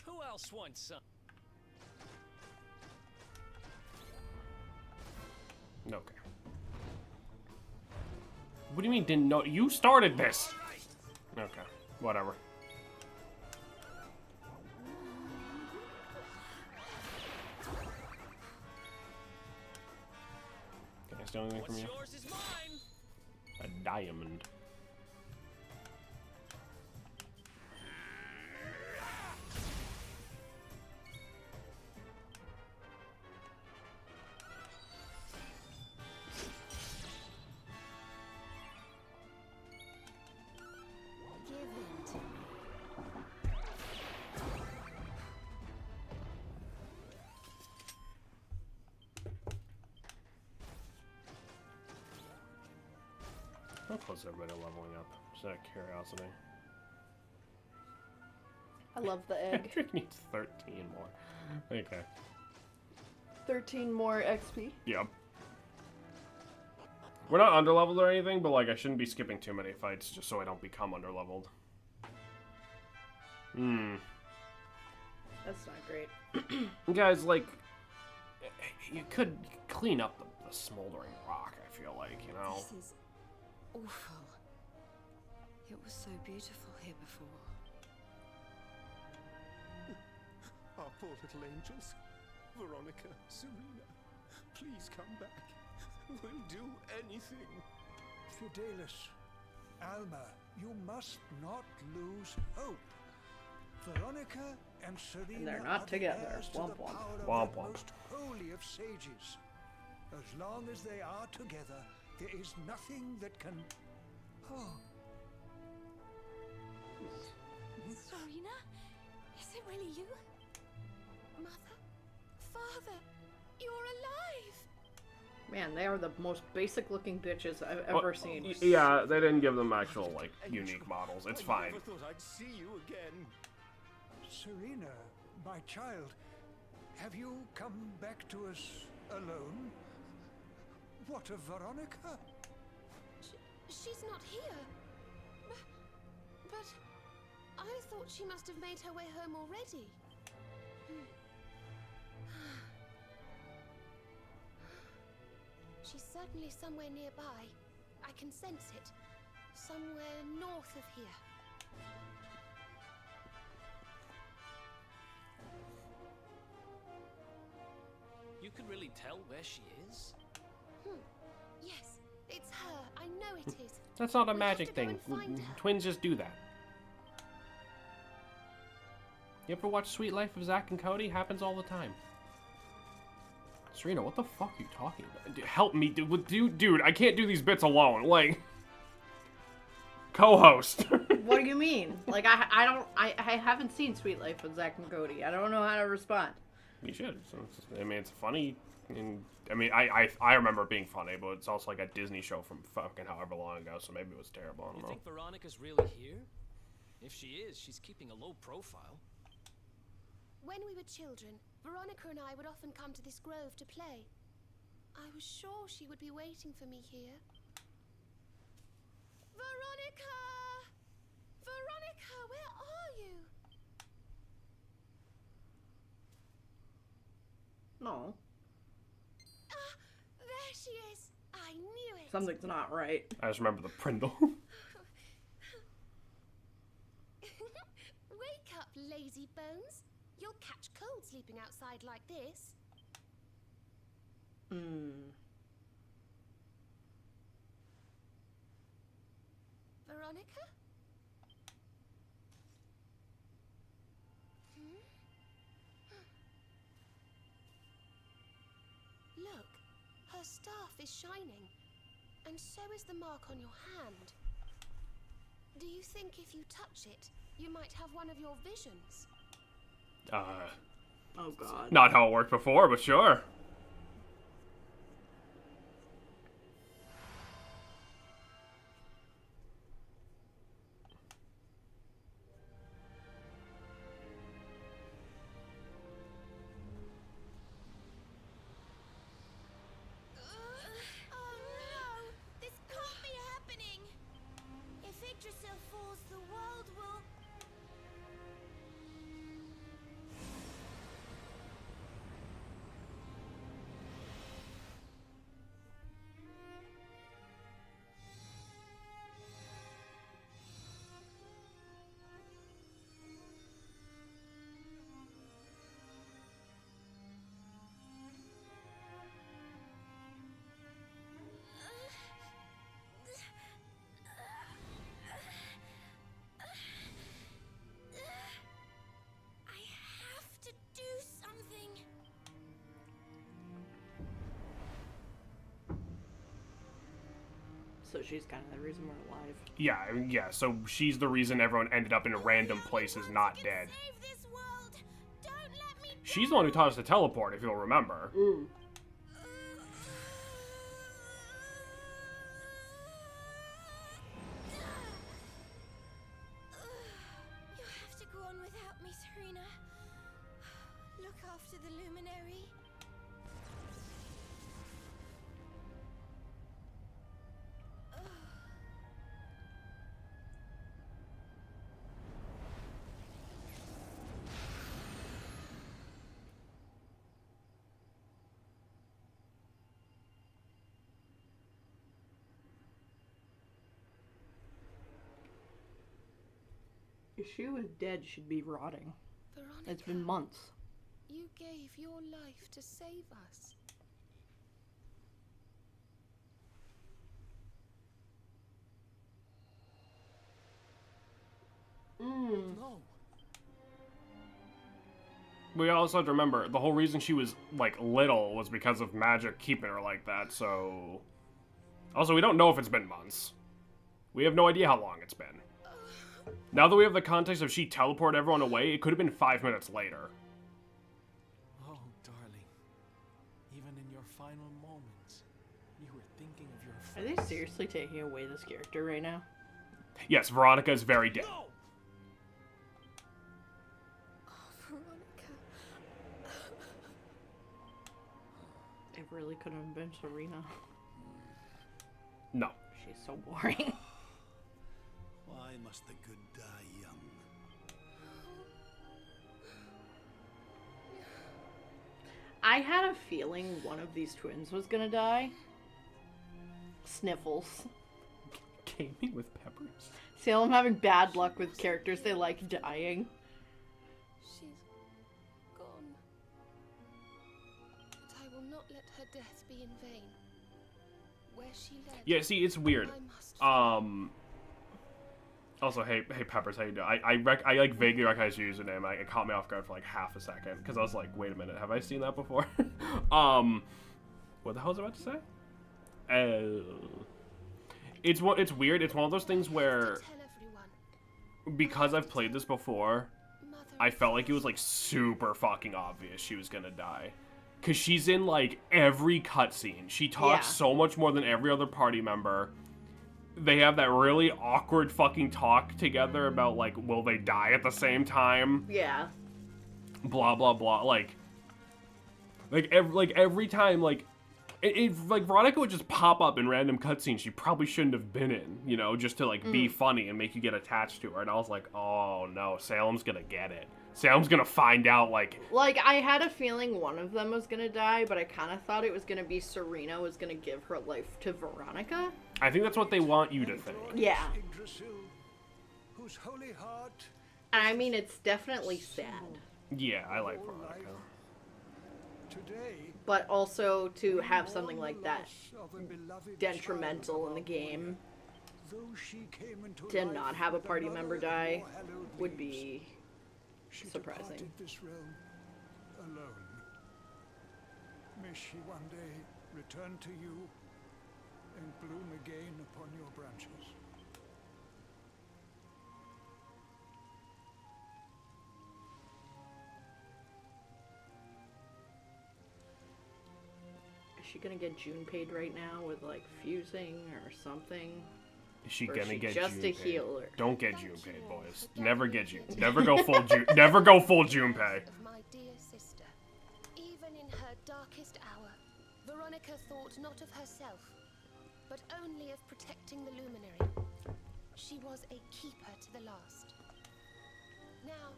Who else wants some? Okay. What do you mean didn't know? You started this! Okay, whatever. Can I steal anything from you? What's yours is mine. A diamond. How close is everybody to leveling up? Just out of curiosity. I love the egg. Patrick needs 13 more. Okay. 13 more XP. Yep. We're not underleveled or anything, but like I shouldn't be skipping too many fights just so I don't become underleveled. That's not great. Guys, like, you could clean up the smoldering rock, I feel like, you know? This is awful. It was so beautiful here before. Our poor little angels. Veronica, Serena, please come back. We'll do anything. Fidelis, Alma, you must not lose hope. Veronica and Serena And they're not are the together. heirs to Womp the womp. power of Womp the womp. most holy of sages. As long as they are together, there is nothing that can... Oh, Serena? Is it really you? Mother? Father? You're alive! Man, they are the most basic looking bitches I've ever seen. Yeah, they didn't give them actual, like, unique models. It's fine. I never thought I'd see you again. Serena, my child, have you come back to us alone? What of Veronica? She's not here. But I thought she must have made her way home already. She's certainly somewhere nearby. I can sense it. Somewhere north of here. You can really tell where she is? Yes, it's her. I know it is. That's not a We'll have magic to go thing. and find her. Twins just do that. You ever watch Sweet Life of Zack and Cody? Happens all the time. Serena, what the fuck are you talking about? Help me, dude, I can't do these bits alone. Like, co-host. What do you mean? Like, I haven't seen Sweet Life with Zack and Cody. I don't know how to respond. You should. I mean, it's funny. And, I mean, I remember it being funny, but it's also like a Disney show from fucking however long ago, so maybe it was terrible. I don't You know. think Veronica's really here? If she is, she's keeping a low profile. When we were children, Veronica and I would often come to this grove to play. I was sure she would be waiting for me here. Veronica! Veronica, where are you? No. Ah, there she is. I knew it. Something's not right. I just remember the Prindle. Wake up, lazy bones. You'll catch cold sleeping outside like this. Veronica? Look, her staff is shining, and so is the mark on your hand. Do you think if you touch it, you might have one of your visions? Oh god. Not how it worked before, but sure. Oh no! This can't be happening! If Yggdrasil falls, the world will... I have to do something. So she's kind of the reason we're alive. Yeah, yeah, so she's the reason everyone ended up in random places not dead. Save this world. Don't let me die. She's the one who taught us to teleport, if you'll remember. Ooh. You have to go on without me, Serena. Look after the luminary. If she was dead, she'd be rotting. Veronica, It's been months. you gave your life to save us. No. We also have to remember, the whole reason she was, like, little was because of magic keeping her like that, so... Also, we don't know if it's been months. We have no idea how long it's been. Now that we have the context of she teleported everyone away, it could have been 5 minutes later. Oh, darling. Even in your final moments, you were thinking of your Are friends. they seriously taking away this character right now? Yes, Veronica is very dead. No! Veronica. It really couldn't have been Serena. No. She's so boring. Why must the good die young? I had a feeling one of these twins was gonna die. Sniffles. Gaming with peppers. See, I'm having bad luck with characters they like dying. She's gone. But I will not let her death be in vain. Where she led, Yeah, see, it's weird. I must follow. Also, hey, Peppers, how you doing? I like vaguely recognize your username. It caught me off guard for like half a second because I was like, wait a minute, have I seen that before? What the hell was I about to say? It's weird. It's one of those things where Tell everyone. because I've played this before, Mother I felt like it was like super fucking obvious she was gonna die. Cause she's in like every cutscene. She talks Yeah. so much more than every other party member. they have that really awkward fucking talk together about, like, will they die at the same time? Yeah. Blah, blah, blah. Like every time, like, like, Veronica would just pop up in random cutscenes she probably shouldn't have been in, you know, just to, like, be funny and make you get attached to her. And I was like, oh, no, Salem's gonna get it. Salem's gonna find out, like... Like, I had a feeling one of them was gonna die, but I kind of thought it was gonna be Serena was gonna give her life to Veronica. I think that's what they want you to think. Yeah. Whose holy heart... I mean, it's definitely sad. Yeah, I like Veronica. Today, but also to have something like that detrimental in the game, to not have a party member die, would be surprising. This realm alone. May she one day return to you and bloom again upon your branches. Is she gonna get Junpei right now with, like, fusing or something? Is she or gonna get just Junpei? a healer? Don't get Junpei, boys. Never get Junpei. Never go full Never go full Junpei. Of my dear sister. Even in her darkest hour, Veronica thought not of herself, but only of protecting the luminary. She was a keeper to the last. Now,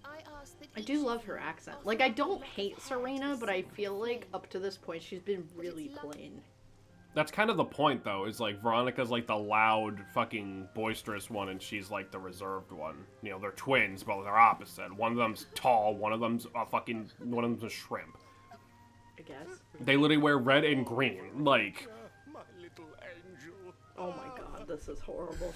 I ask that I do love her accent. Like, I don't hate Serena, but I feel like up to this point she's been really plain. That's kind of the point, though, is, like, Veronica's, like, the loud, fucking, boisterous one, and she's, like, the reserved one. You know, they're twins, but they're opposite. One of them's tall, one of them's one of them's a shrimp. I guess. They literally wear red and green, like... My little angel. Oh my god, this is horrible.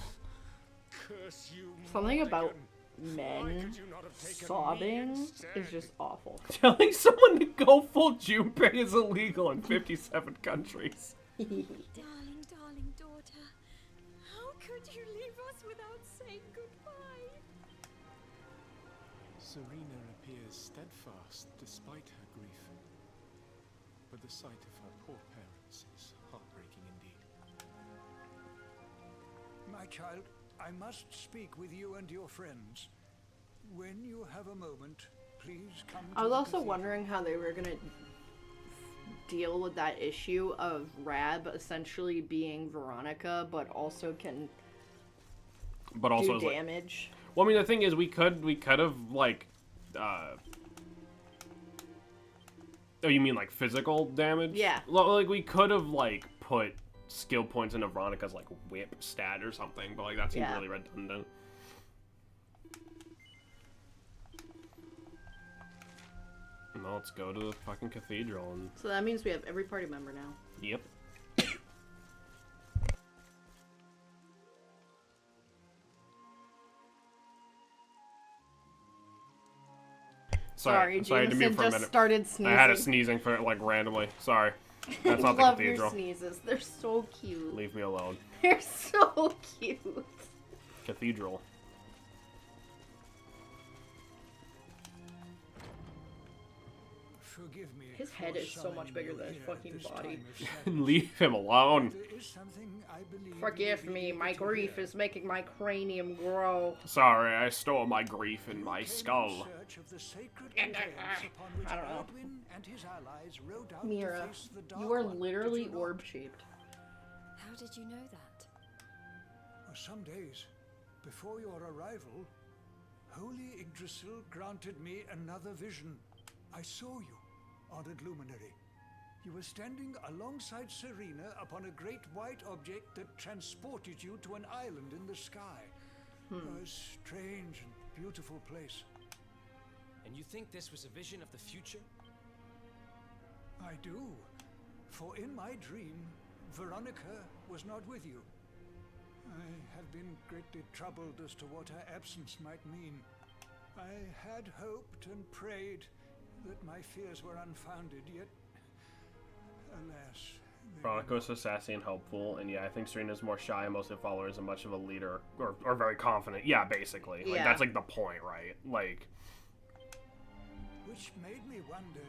Curse you, Something about men sobbing is just awful. Telling someone to go full Junpei is illegal in 57 countries. Darling, darling daughter, how could you leave us without saying goodbye? Serena appears steadfast despite her grief. But the sight of her poor parents is heartbreaking indeed. My child, I must speak with you and your friends. When you have a moment, please come to I was the also cathedral. wondering how they were gonna deal with that issue of Rab essentially being Veronica, but also can also do damage. Like, well, I mean, the thing is, we could have, like, oh, you mean, like, physical damage? Yeah. Like, we could have, like, put skill points into Veronica's, like, whip stat or something, but, like, that seems really redundant. Well, let's go to the fucking cathedral and... So that means we have every party member now. Yep. Sorry, Jameson just started sneezing. I had a sneezing for, like, randomly. Sorry. That's not the love cathedral. your sneezes. They're so cute. Leave me alone. They're so cute. Cathedral. Forgive me. His head is so much bigger than his fucking body. Leave him alone. There is something I believe Forgive me, my grief is making my cranium grow. Sorry, I stole my grief in my skull. I don't know. Mira, you are literally orb-shaped. How did you know that? Some days before your arrival, Holy Yggdrasil granted me another vision. I saw you, honored luminary. You were standing alongside Serena upon a great white object that transported you to an island in the sky. A strange and beautiful place. And you think this was a vision of the future? I do. For in my dream, Veronica was not with you. I have been greatly troubled as to what her absence might mean. I had hoped and prayed that my fears were unfounded, yet, alas... Veronica's so sassy and helpful, and yeah, I think Serena's more shy and mostly followers and much of a leader, or very confident. Yeah, basically. Like, that's like the point, right? Like... Which made me wonder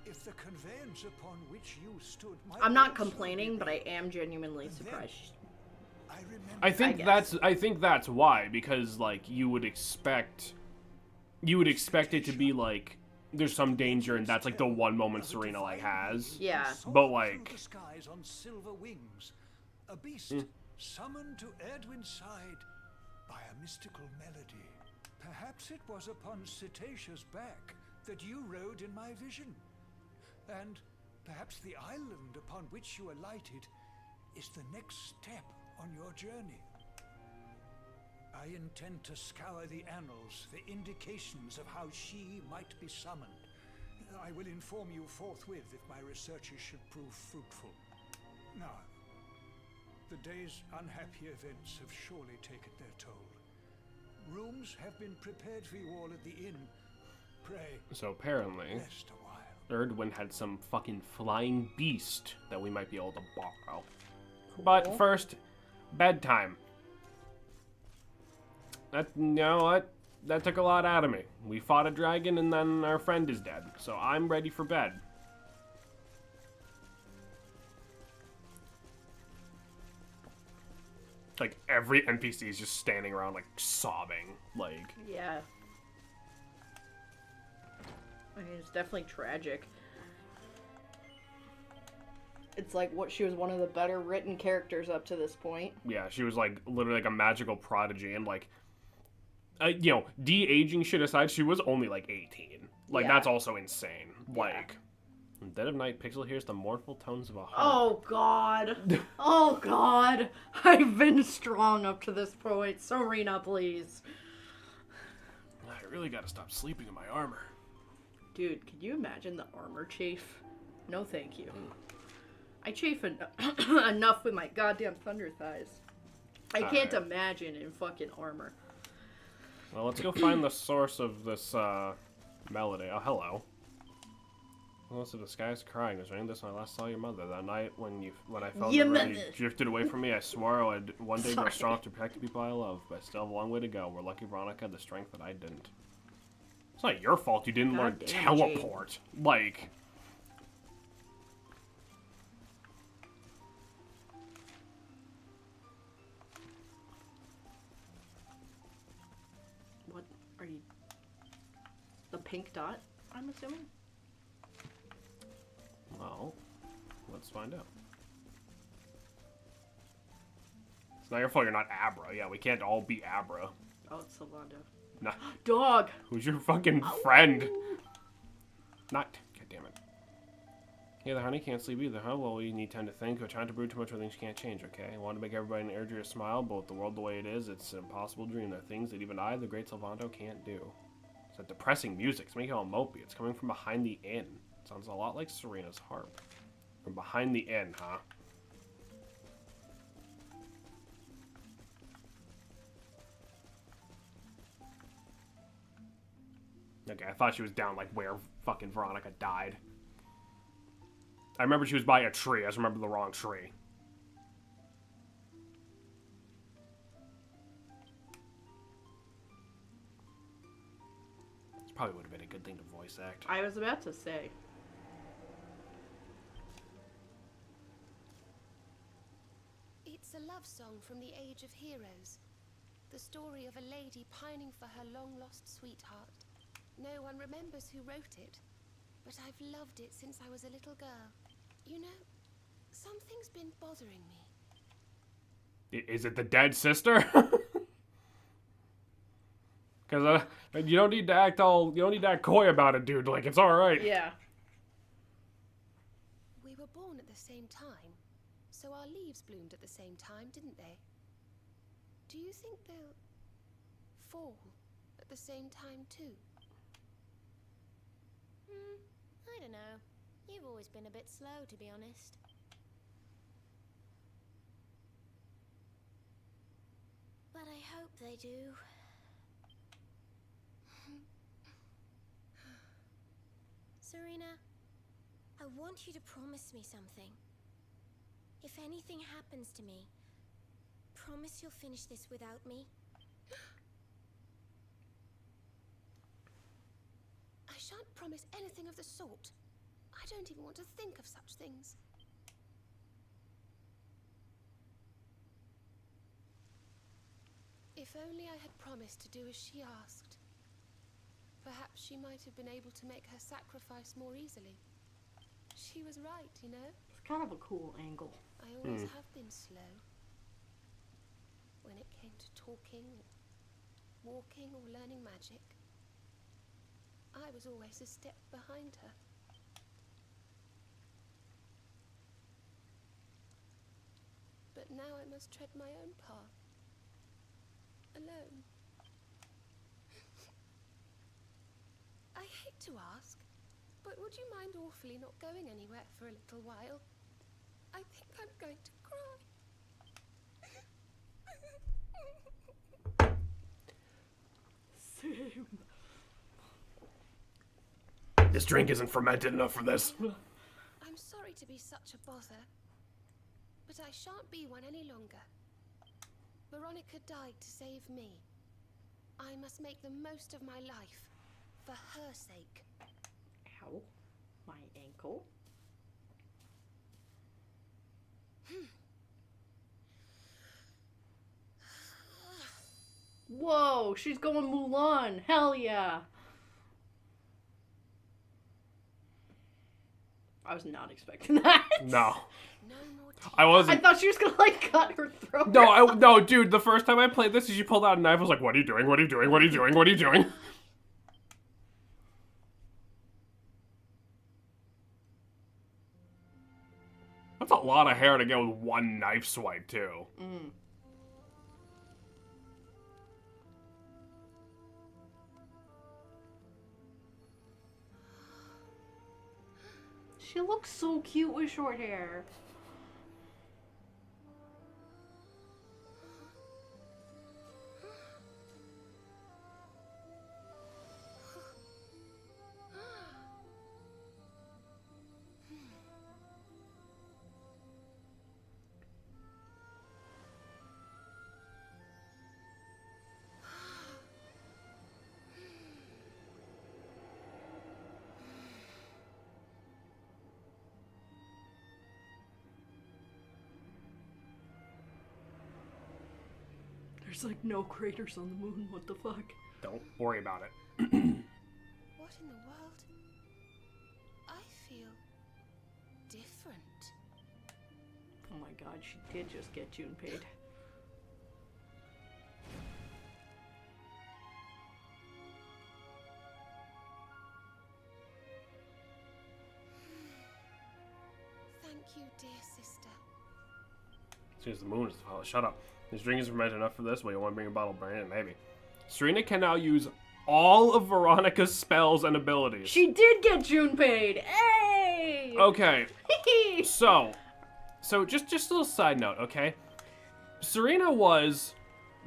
if the conveyance upon which you stood might I'm not also complaining, be but I am genuinely surprised. I remember. I think that's why, because like you would expect it to be like there's some danger, and that's like the one moment Serena like has. Yeah. But like the skies on silver wings, a beast summoned to Erdwin's side by a mystical melody. Perhaps it was upon Cetasia's back that you rode in my vision. And perhaps the island upon which you alighted is the next step on your journey. I intend to scour the annals for indications of how she might be summoned. I will inform you forthwith if my researches should prove fruitful. Now, the day's unhappy events have surely taken their toll. Rooms have been prepared for you all at the inn. Pray, so apparently rest a while. Erdwin had some fucking flying beast that we might be able to borrow. But first, bedtime. That took a lot out of me. We fought a dragon and then our friend is dead. So I'm ready for bed. Like every NPC is just standing around like sobbing. Like, Yeah. I mean, it's definitely tragic. It's like what she was one of the better written characters up to this point. yeah, she was like literally like a magical prodigy, and like you know, de-aging shit aside, she was only like 18. Like, Yeah. that's also insane. Like, in dead of night, Pixel hears the mournful tones of a harp. Oh god. Oh god. I've been strong up to this point. Serena, please. I really gotta stop sleeping in my armor. Dude, could you imagine the armor chafe? No thank you. I chafe enough with my goddamn thunder thighs. I can't imagine in fucking armor. Well, let's go find the source of this melody. Oh, hello. Most of the sky's crying. Was raining this when I last saw your mother. That night when I felt Your you really mother. drifted away from me, I swore I would one day grow Sorry. strong to protect the people I love. But I still have a long way to go. We're lucky Veronica had the strength that I didn't. It's not your fault you didn't learn Goddamn, teleport. Like, What are you? The pink dot, I'm assuming? well, let's find out. It's not your fault you're not Abra. Yeah, we can't all be Abra. Oh, it's Sylvando. Nah. Dog! Who's your fucking friend? Not. God damn it. Yeah, the honey can't sleep either, huh? Well, we need time to think. We're trying to brew too much where things can't change, okay? I want to make everybody in Erdrea smile, but with the world the way it is, it's an impossible dream. There are things that even I, the great Sylvando, can't do. It's that depressing music. It's making it all mopey. It's coming from behind the inn. It sounds a lot like Serena's harp. From behind the inn, huh? Okay, I thought she was down like where fucking Veronica died. I remember she was by a tree. I just remember the wrong tree. This probably would have been a good thing to voice act. I was about to say. It's a love song from the Age of Heroes. The story of a lady pining for her long-lost sweetheart. No one remembers who wrote it, but I've loved it since I was a little girl. You know, something's been bothering me. Is it the dead sister? Because you don't need to act coy about it, dude. Like, it's all right. Yeah. We were born at the same time, so our leaves bloomed at the same time, didn't they? Do you think they'll fall at the same time too? I don't know. You've always been a bit slow, to be honest. But I hope they do. Serena, I want you to promise me something. If anything happens to me, promise you'll finish this without me. I shan't promise anything of the sort. I don't even want to think of such things. If only I had promised to do as she asked. Perhaps she might have been able to make her sacrifice more easily. She was right, you know? It's kind of a cool angle. I always have been slow. When it came to talking, walking, or learning magic, I was always a step behind her. But now I must tread my own path. Alone. I hate to ask, but would you mind awfully not going anywhere for a little while? I think I'm going to cry. Same. This drink isn't fermented enough for this. I'm sorry to be such a bother, but I shan't be one any longer. Veronica died to save me. I must make the most of my life, for her sake. Ow. My ankle. Whoa, she's going Mulan. Hell yeah. I was not expecting that. No. I wasn't. I thought she was gonna like cut her throat. No, dude, the first time I played this, she pulled out a knife, I was like, what are you doing? What are you doing? What are you doing? What are you doing? That's a lot of hair to get with one knife swipe, too. Mm. She looks so cute with short hair. There's like no craters on the moon. What the fuck? Don't worry about it. What in the world? I feel different. Oh my god, she did just get Junpei. Thank you, dear sister. As soon as the moon is oh, shut up. This drink is fermented enough for this. Well, you want to bring a bottle of brandy? Maybe. Serena can now use all of Veronica's spells and abilities. She did get Junpei. Hey! Okay. so just a little side note, okay? Serena was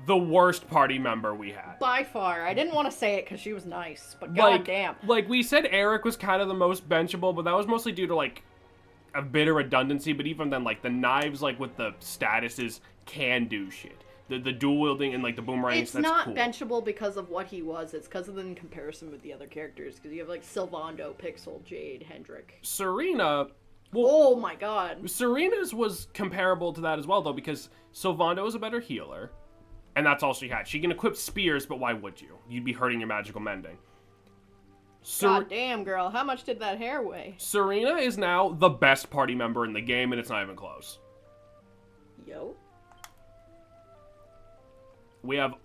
the worst party member we had. By far. I didn't want to say it because she was nice, but Like, goddamn. Like, we said Eric was kind of the most benchable, but that was mostly due to, like, a bit of redundancy, but even then, like, the knives, like, with the statuses can do shit. The dual wielding and, like, the boomerang, It's that's not cool. benchable because of what he was. It's because of the in comparison with the other characters. Because you have, like, Sylvando, Pixel, Jade, Hendrik. Serena... Well, oh my god. Serena's was comparable to that as well, though, because Sylvando is a better healer, and that's all she had. She can equip spears, but why would you? You'd be hurting your magical mending. God damn, girl. How much did that hair weigh? Serena is now the best party member in the game, and it's not even close. Yo. We have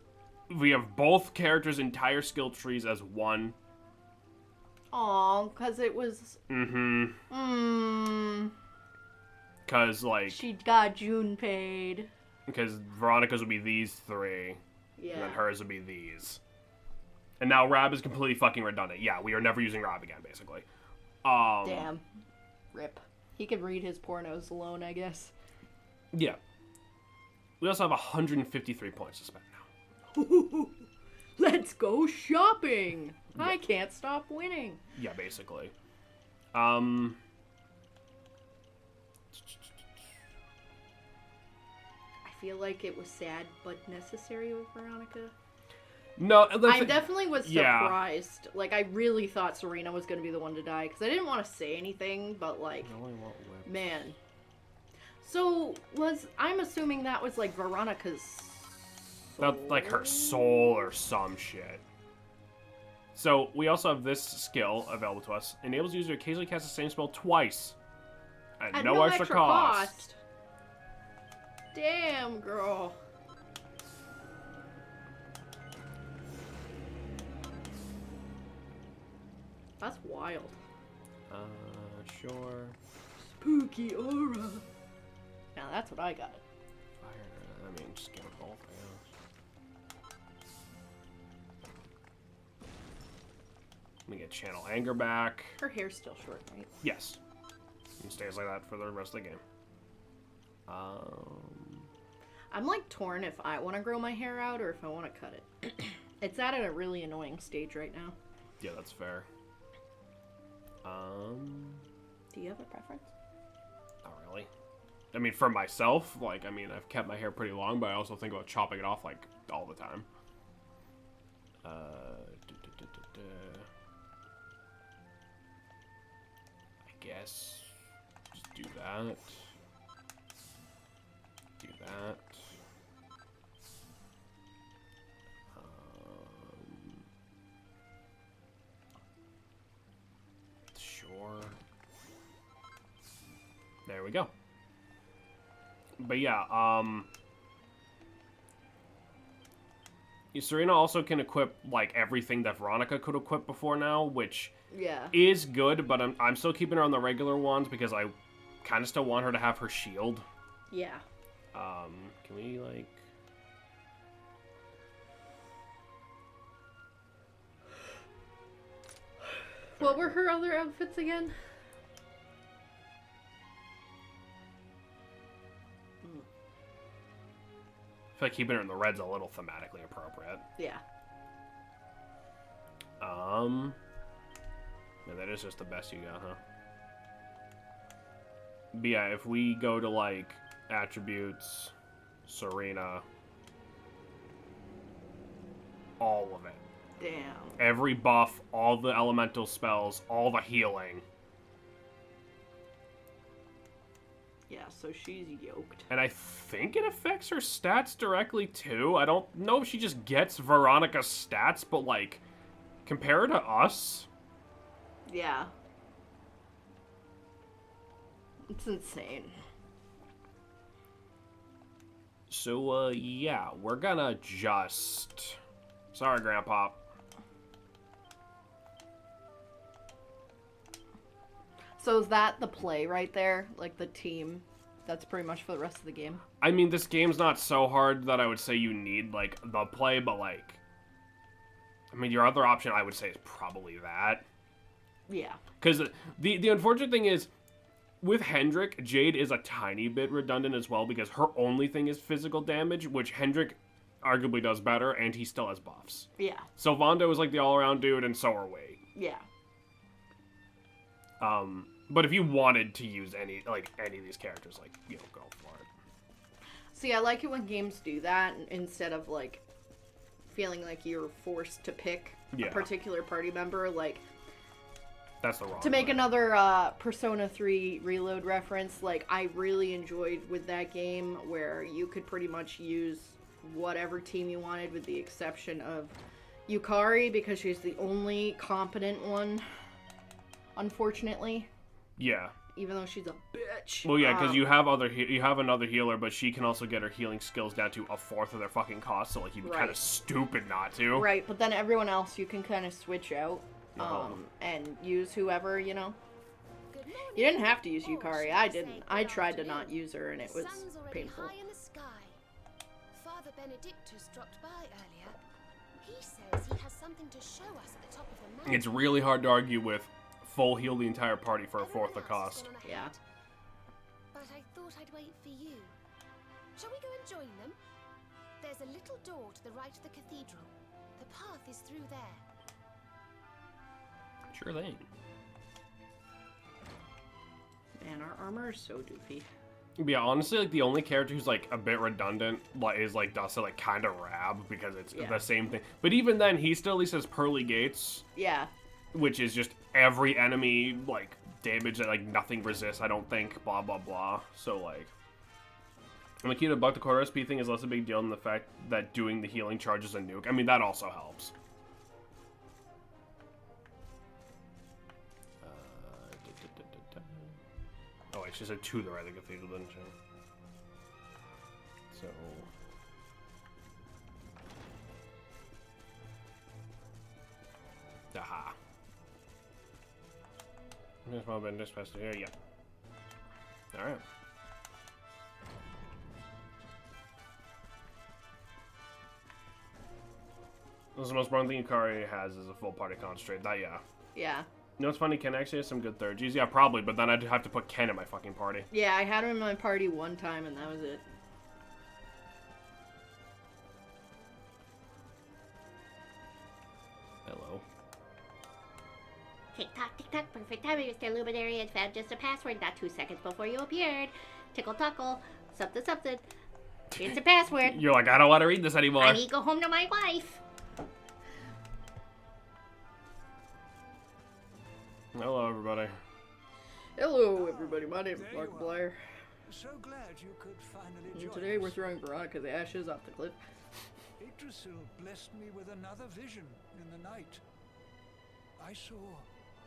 both characters' entire skill trees as one. Aw, because it was... Because, like... She got Junpei. Because Veronica's would be these three. Yeah. And then hers would be these. And now Rab is completely fucking redundant. Yeah, we are never using Rab again, basically. Damn. Rip. He could read his pornos alone, I guess. Yeah. We also have 153 points to spend now. Let's go shopping! Yeah. I can't stop winning. Yeah, basically. I feel like it was sad but necessary with Veronica. No, I definitely was surprised. Yeah. Like, I really thought Serena was going to be the one to die, because I didn't want to say anything, but, like, man. So, I'm assuming that was, like, Veronica's That's like her soul or some shit. So we also have this skill available to us. Enables user to occasionally cast the same spell twice. At no extra cost. Damn, girl. That's wild. Sure. Spooky aura. Now that's what I got. Fire, I mean, just get them both, I guess. Let me get Channel Anger back. Her hair's still short, right? Yes. And stays like that for the rest of the game. I'm like torn if I want to grow my hair out or if I want to cut it. It's at a really annoying stage right now. Yeah, that's fair. Do you have a preference? Not really. I mean, for myself, like, I mean, I've kept my hair pretty long, but I also think about chopping it off, like, all the time. I guess just do that. Do that. Sure. There we go. But yeah, Serena also can equip like everything that Veronica could equip before now, which is good, but I'm still keeping her on the regular ones because I kind of still want her to have her shield. Yeah. Can we like... What were her other outfits again? I feel like keeping her in the red's a little thematically appropriate. Yeah. Yeah, that is just the best you got, huh? But yeah, if we go to like attributes, Serena, all of it. Damn. Every buff, all the elemental spells, all the healing. Yeah, so she's yoked. And I think it affects her stats directly too. I don't know if she just gets Veronica's stats, but like, compare to us. Yeah. It's insane. So, yeah, we're gonna just... Sorry, Grandpa. So is that the play right there? Like the team? That's pretty much for the rest of the game? I mean, this game's not so hard that I would say you need, like, the play, but, like... I mean, your other option, I would say, is probably that. Yeah. Because the unfortunate thing is, with Hendrik, Jade is a tiny bit redundant as well, because her only thing is physical damage, which Hendrik arguably does better, and he still has buffs. Yeah. So Vondo is, like, the all-around dude, and so are we. Yeah. But if you wanted to use any of these characters, like, you know, go for it. See, I like it when games do that instead of, like, feeling like you're forced to pick a particular party member. Like, that's the wrong to make another Persona 3 Reload reference, like, I really enjoyed with that game where you could pretty much use whatever team you wanted with the exception of Yukari because she's the only competent one, unfortunately. Yeah. Even though she's a bitch. Well, yeah, because you have another healer, but she can also get her healing skills down to a fourth of their fucking cost. So like, you'd be kind of stupid not to. Right, but then everyone else you can kind of switch out, and use whoever, you know. You didn't have to use Yukari. I didn't. I tried to not use her, and it was painful. High in the sky. Father Benedictus dropped by earlier. He says he has something to show us at the top of the mountain. It's really hard to argue with. Full heal the entire party for a fourth the cost. Yeah. But I thought I'd wait for you. Shall we go and join them? There's a little door to the right of the cathedral. The path is through there. Sure thing. Man, our armor is so doofy. Yeah, honestly, like the only character who's like a bit redundant is like Dustin, like kind of Rab because it's the same thing. But even then, he still at least has Pearly Gates. Yeah. Which is just every enemy, like, damage that, like, nothing resists, I don't think, blah, blah, blah. So, like... And the key to the core SP thing is less a big deal than the fact that doing the healing charges a nuke. I mean, that also helps. Oh, wait, she said to the right of the cathedral, didn't she? So... Aha. There's one been dispatched here, yeah. Alright. This is the most important thing Yukari has is a full party concentrate. That, yeah. Yeah. You know what's funny? Ken actually has some good third Gs. Yeah, probably, but then I'd have to put Ken in my fucking party. Yeah, I had him in my party one time and that was it. Hello. Tick-tock, tick-tock, perfect timing, Mr. Luminary had found just a password not 2 seconds before you appeared. Tickle-tockle, something. It's a password. You're like, I don't want to read this anymore. I need to go home to my wife. Hello, everybody. Hello, everybody. My name is Mark Blair. So glad you could finally And join today we're us. throwing Veronica's ashes off the cliff. Yggdrasil blessed me with another vision in the night. I saw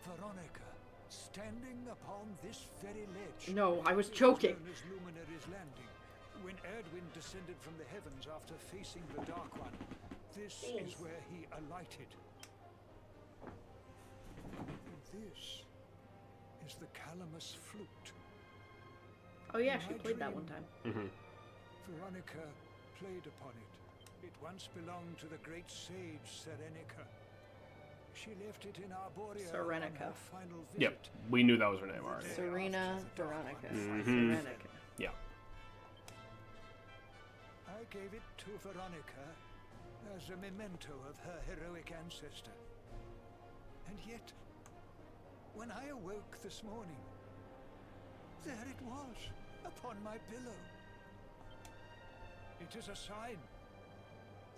Veronica standing upon this very ledge. No, I was It joking. known as Luminary's Landing. When Erdwin descended from the heavens after facing the Dark One, this is where he alighted. And this is the Calamus flute. Oh yeah, In she my played that dream, one time. Veronica played upon it. It once belonged to the great sage Serenica. She left it in Arborea on Serenica. her final visit. Yep, we knew that was her name already. Serena Veronica. Mhm. Serenica. Yeah. I gave it to Veronica as a memento of her heroic ancestor. And yet, when I awoke this morning, there it was, upon my pillow. It is a sign.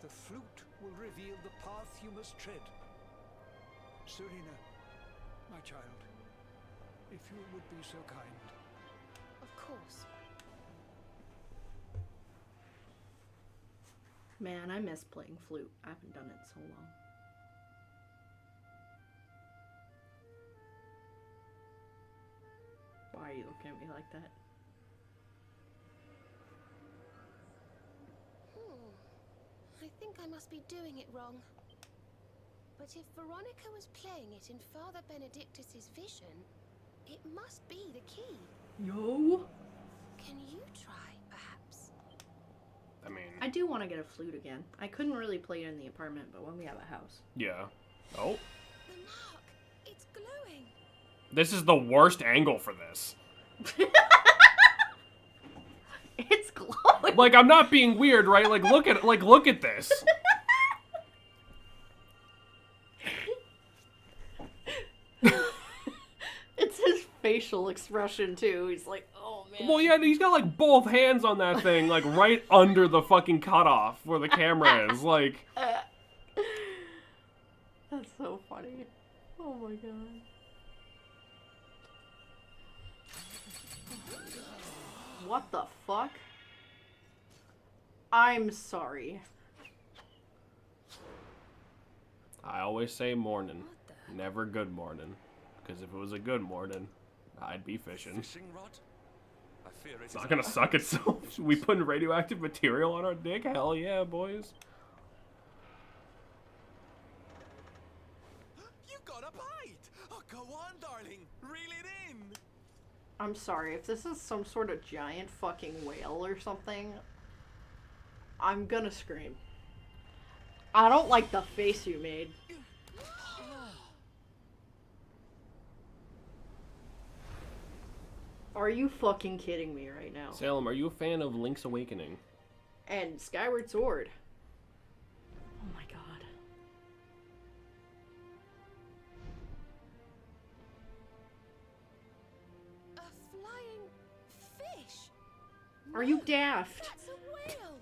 The flute will reveal the path you must tread. Serena, my child, if you would be so kind. Of course. Man, I miss playing flute. I haven't done it in so long. Why are you looking at me like that? I think I must be doing it wrong. But if Veronica was playing it in Father Benedictus's vision, it must be the key. No. Can you try, perhaps? I mean... I do want to get a flute again. I couldn't really play it in the apartment, but when we have a house. Yeah. Oh. The mark! It's glowing! This is the worst angle for this. It's glowing! Like, I'm not being weird, right? Like, look at this. It's his facial expression, too. He's like, oh, man. Well, yeah, he's got, like, both hands on that thing, like, right under the fucking cutoff where the camera is. Like... That's so funny. Oh, my God. What the fuck? I'm sorry. I always say morning, never good morning. Because if it was a good morning, I'd be fishing. Fishing rod? I fear It's not gonna suck itself. We putting radioactive material on our dick? Hell yeah, boys. You got a bite! Oh, go on, darling. Reel it in. I'm sorry, if this is some sort of giant fucking whale or something, I'm gonna scream. I don't like the face you made. Are you fucking kidding me right now? Salem, are you a fan of Link's Awakening? And Skyward Sword. Oh my god. A flying fish! Are you daft? That's a whale!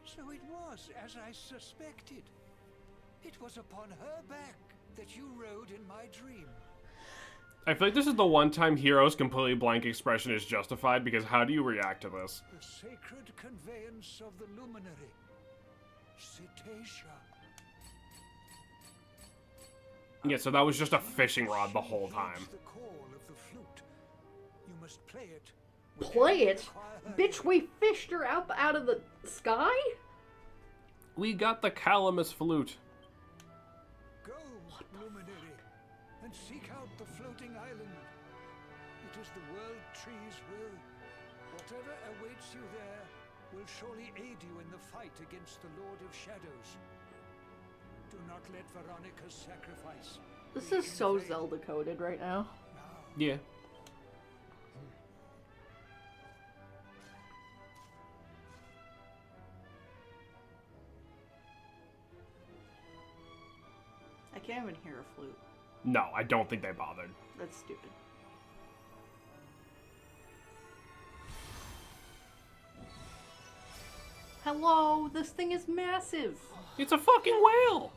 So it was as I suspected. It was upon her back that you rode in my dream. I feel like this is the one time Hero's completely blank expression is justified, because how do you react to this? The sacred conveyance of the luminary. Cetacea. Yeah, so that was just a fishing rod the whole time. The call of the flute. You must play it. Play it? Bitch, we fished her up out of the sky? We got the Calamus flute. Go, luminary, and seek out the floating island. It is the world tree's will. Whatever awaits you there will surely aid you in the fight against the Lord of Shadows. Do not let Veronica's sacrifice. This is so Zelda coded right now. Yeah. I can't even hear a flute. No, I don't think they bothered. That's stupid. Hello, this thing is massive. It's a fucking whale.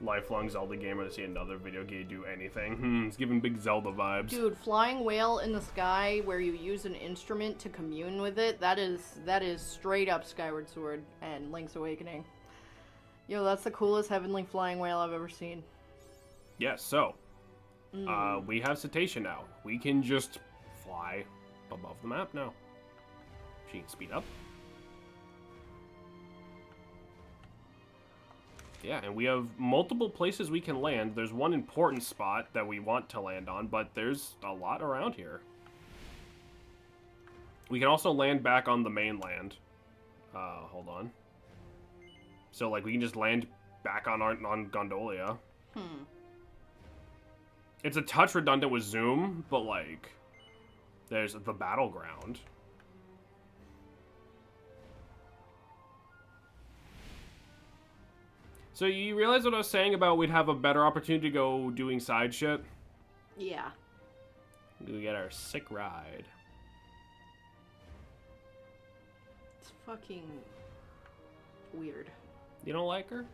Lifelong Zelda gamer to see another video game do anything. It's giving big Zelda vibes. Dude, flying whale in the sky where you use an instrument to commune with it, that is straight up Skyward Sword and Link's Awakening. Yo, that's the coolest heavenly flying whale I've ever seen. Yes, so we have Cetacea now. We can just fly above the map now. She can speed up. Yeah, and we have multiple places we can land. There's one important spot that we want to land on, but there's a lot around here. We can also land back on the mainland. Hold on. So, like, we can just land back on Gondolia. It's a touch redundant with Zoom, but, like, there's the battleground. So you realize what I was saying about we'd have a better opportunity to go doing side shit? Yeah. We get our sick ride. It's fucking weird. You don't like her?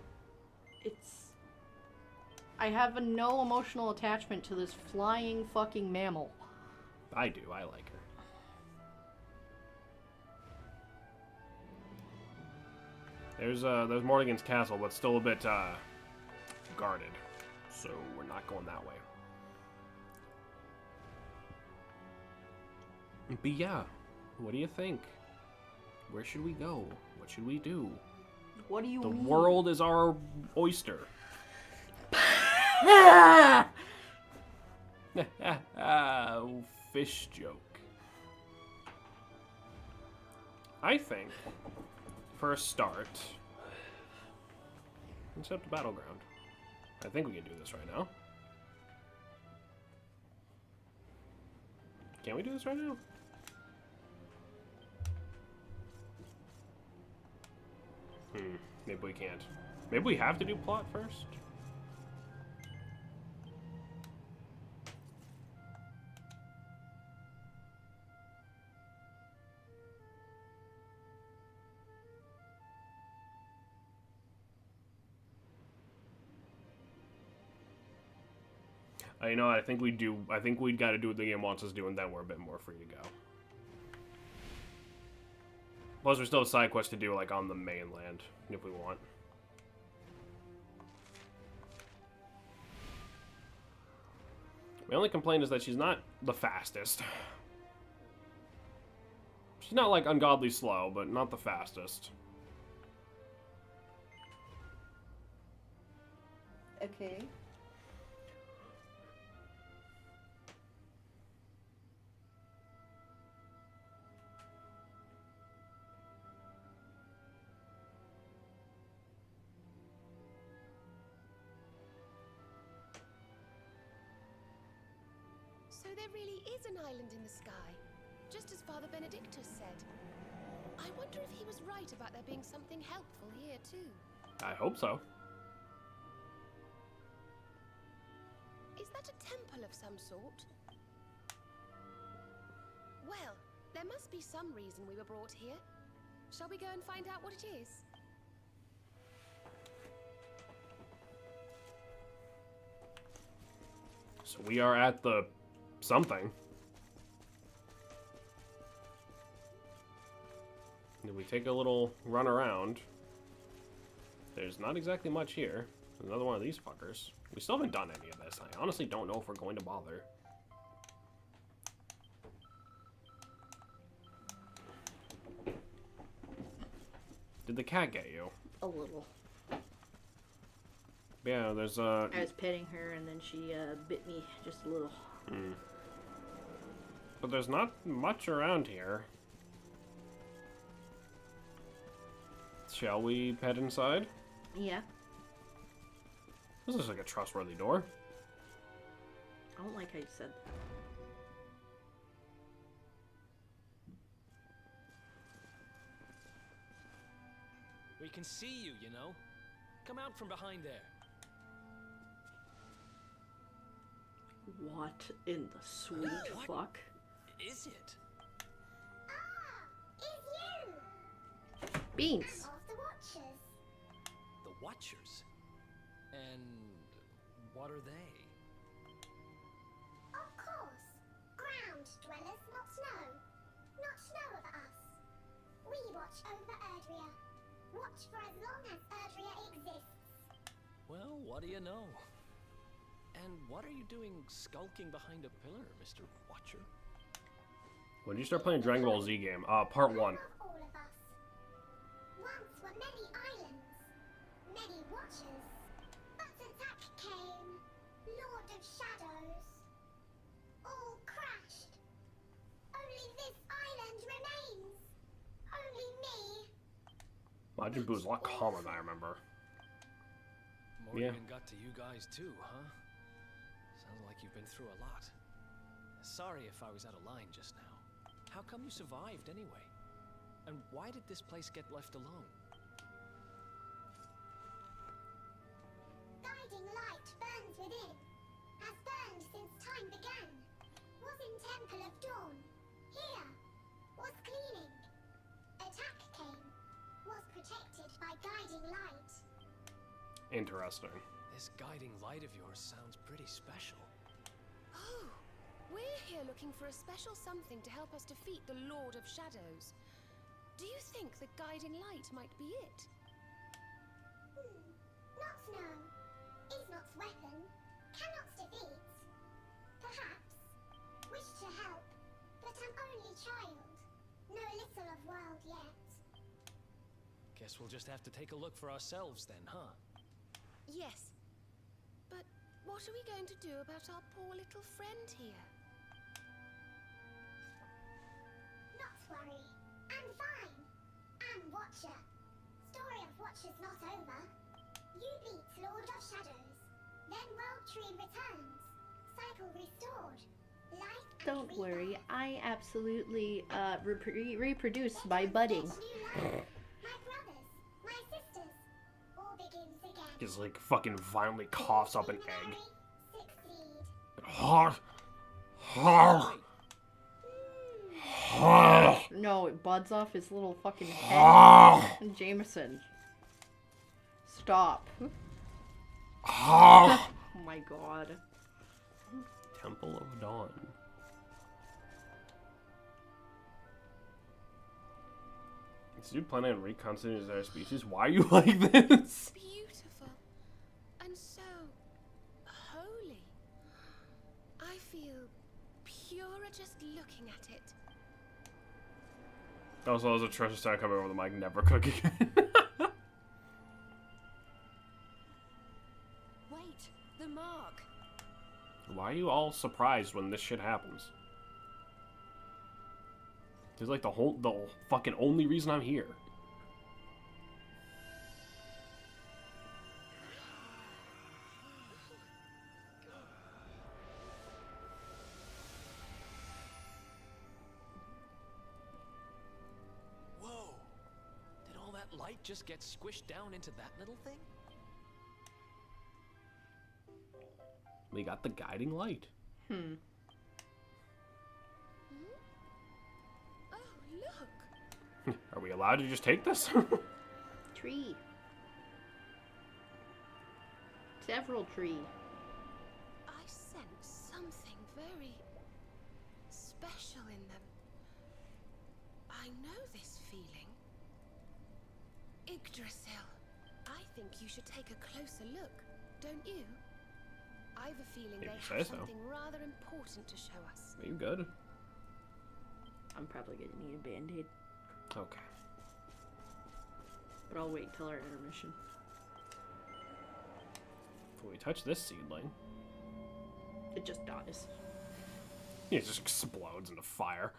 I have no emotional attachment to this flying fucking mammal. I do. I like her. There's Morrigan's castle, but still a bit guarded, so we're not going that way. But yeah, what do you think? Where should we go? What should we do? What do you mean? mean? The world is our oyster. Fish joke. I think, for a start, let's set up the battleground. I think we can do this right now. Can we do this right now? Maybe we can't. Maybe we have to do plot first? You know what, I think we do. I think we'd got to do what the game wants us to do, and then we're a bit more free to go. Plus, there's still a side quest to do, like, on the mainland, if we want. My only complaint is that she's not the fastest. She's not, like, ungodly slow, but not the fastest. Okay. So there really is an island in the sky, just as Father Benedictus said. I wonder if he was right about there being something helpful here too. I hope so. Is that a temple of some sort? Well, there must be some reason we were brought here. Shall we go and find out what it is? So we are at the something. If we take a little run around, there's not exactly much here. Another one of these fuckers. We still haven't done any of this. I honestly don't know if we're going to bother. Did the cat get you? A little. Yeah, there's I was petting her and then she bit me just a little. But there's not much around here. Shall we pet inside? Yeah. This looks like a trustworthy door. I don't like how you said that. We can see you, you know. Come out from behind there. What in the sweet fuck? Is it? It's you! Beans. Of the Watchers. The Watchers? And what are they? Of course. Ground dwellers, not snow. Not snow of us. We watch over Erdrea. Watch for as long as Erdrea exists. Well, what do you know? And what are you doing skulking behind a pillar, Mr. Watcher? When did you start playing Dragon Ball Z game? Part 1. All of us. Once were many islands, many watchers. But attack came, Lord of Shadows. All crashed. Only this island remains. Only me. Majin Buu's a lot calmer than I remember. Morrigan got to you guys too, huh? Sounds like you've been through a lot. Sorry if I was out of line just now. How come you survived anyway? And why did this place get left alone? Guiding light burns within. Has burned since time began. Was in Temple of Dawn. Here. Was cleaning. Attack came. Was protected by guiding light. Interesting. This guiding light of yours sounds pretty special. Oh, we're here looking for a special something to help us defeat the Lord of Shadows. Do you think the guiding light might be it? Not snow. Is not weapon. Cannot defeat. Perhaps. Wish to help. But am only child. Know little of world yet. Guess we'll just have to take a look for ourselves then, huh? Yes. But what are we going to do about our poor little friend here? Not worry. I'm fine. I'm Watcher. Story of Watchers not over. You beat Lord of Shadows. Then World Tree returns. Cycle restored. Life and Don't rebirth. worry, I absolutely reproduce by budding. New life. My brothers, my sisters. All begins again. Just like fucking violently coughs up an egg. Succeed. No, it buds off his little fucking head. Jameson. Stop. Oh my god. Temple of Dawn. Is dude planning on reconstituting their species? Why are you like this? Beautiful. And so holy. I feel purer just looking at it. Also, as a treasure star coming over the mic, never cook again. Wait, the mark. Why are you all surprised when this shit happens? It's like the fucking only reason I'm here. Whoa! Did all that light just get squished down into that little thing? We got the guiding light. Oh, look. Are we allowed to just take this? Tree. Several tree. I sense something very special in them. I know this feeling. Yggdrasil. I think you should take a closer look, don't you? I've a feeling If they you have say so. something rather important to show us. Are you good? I'm probably gonna need a band-aid, Okay. but I'll wait till our intermission. Before we touch this seedling, It just dies. it just explodes into fire.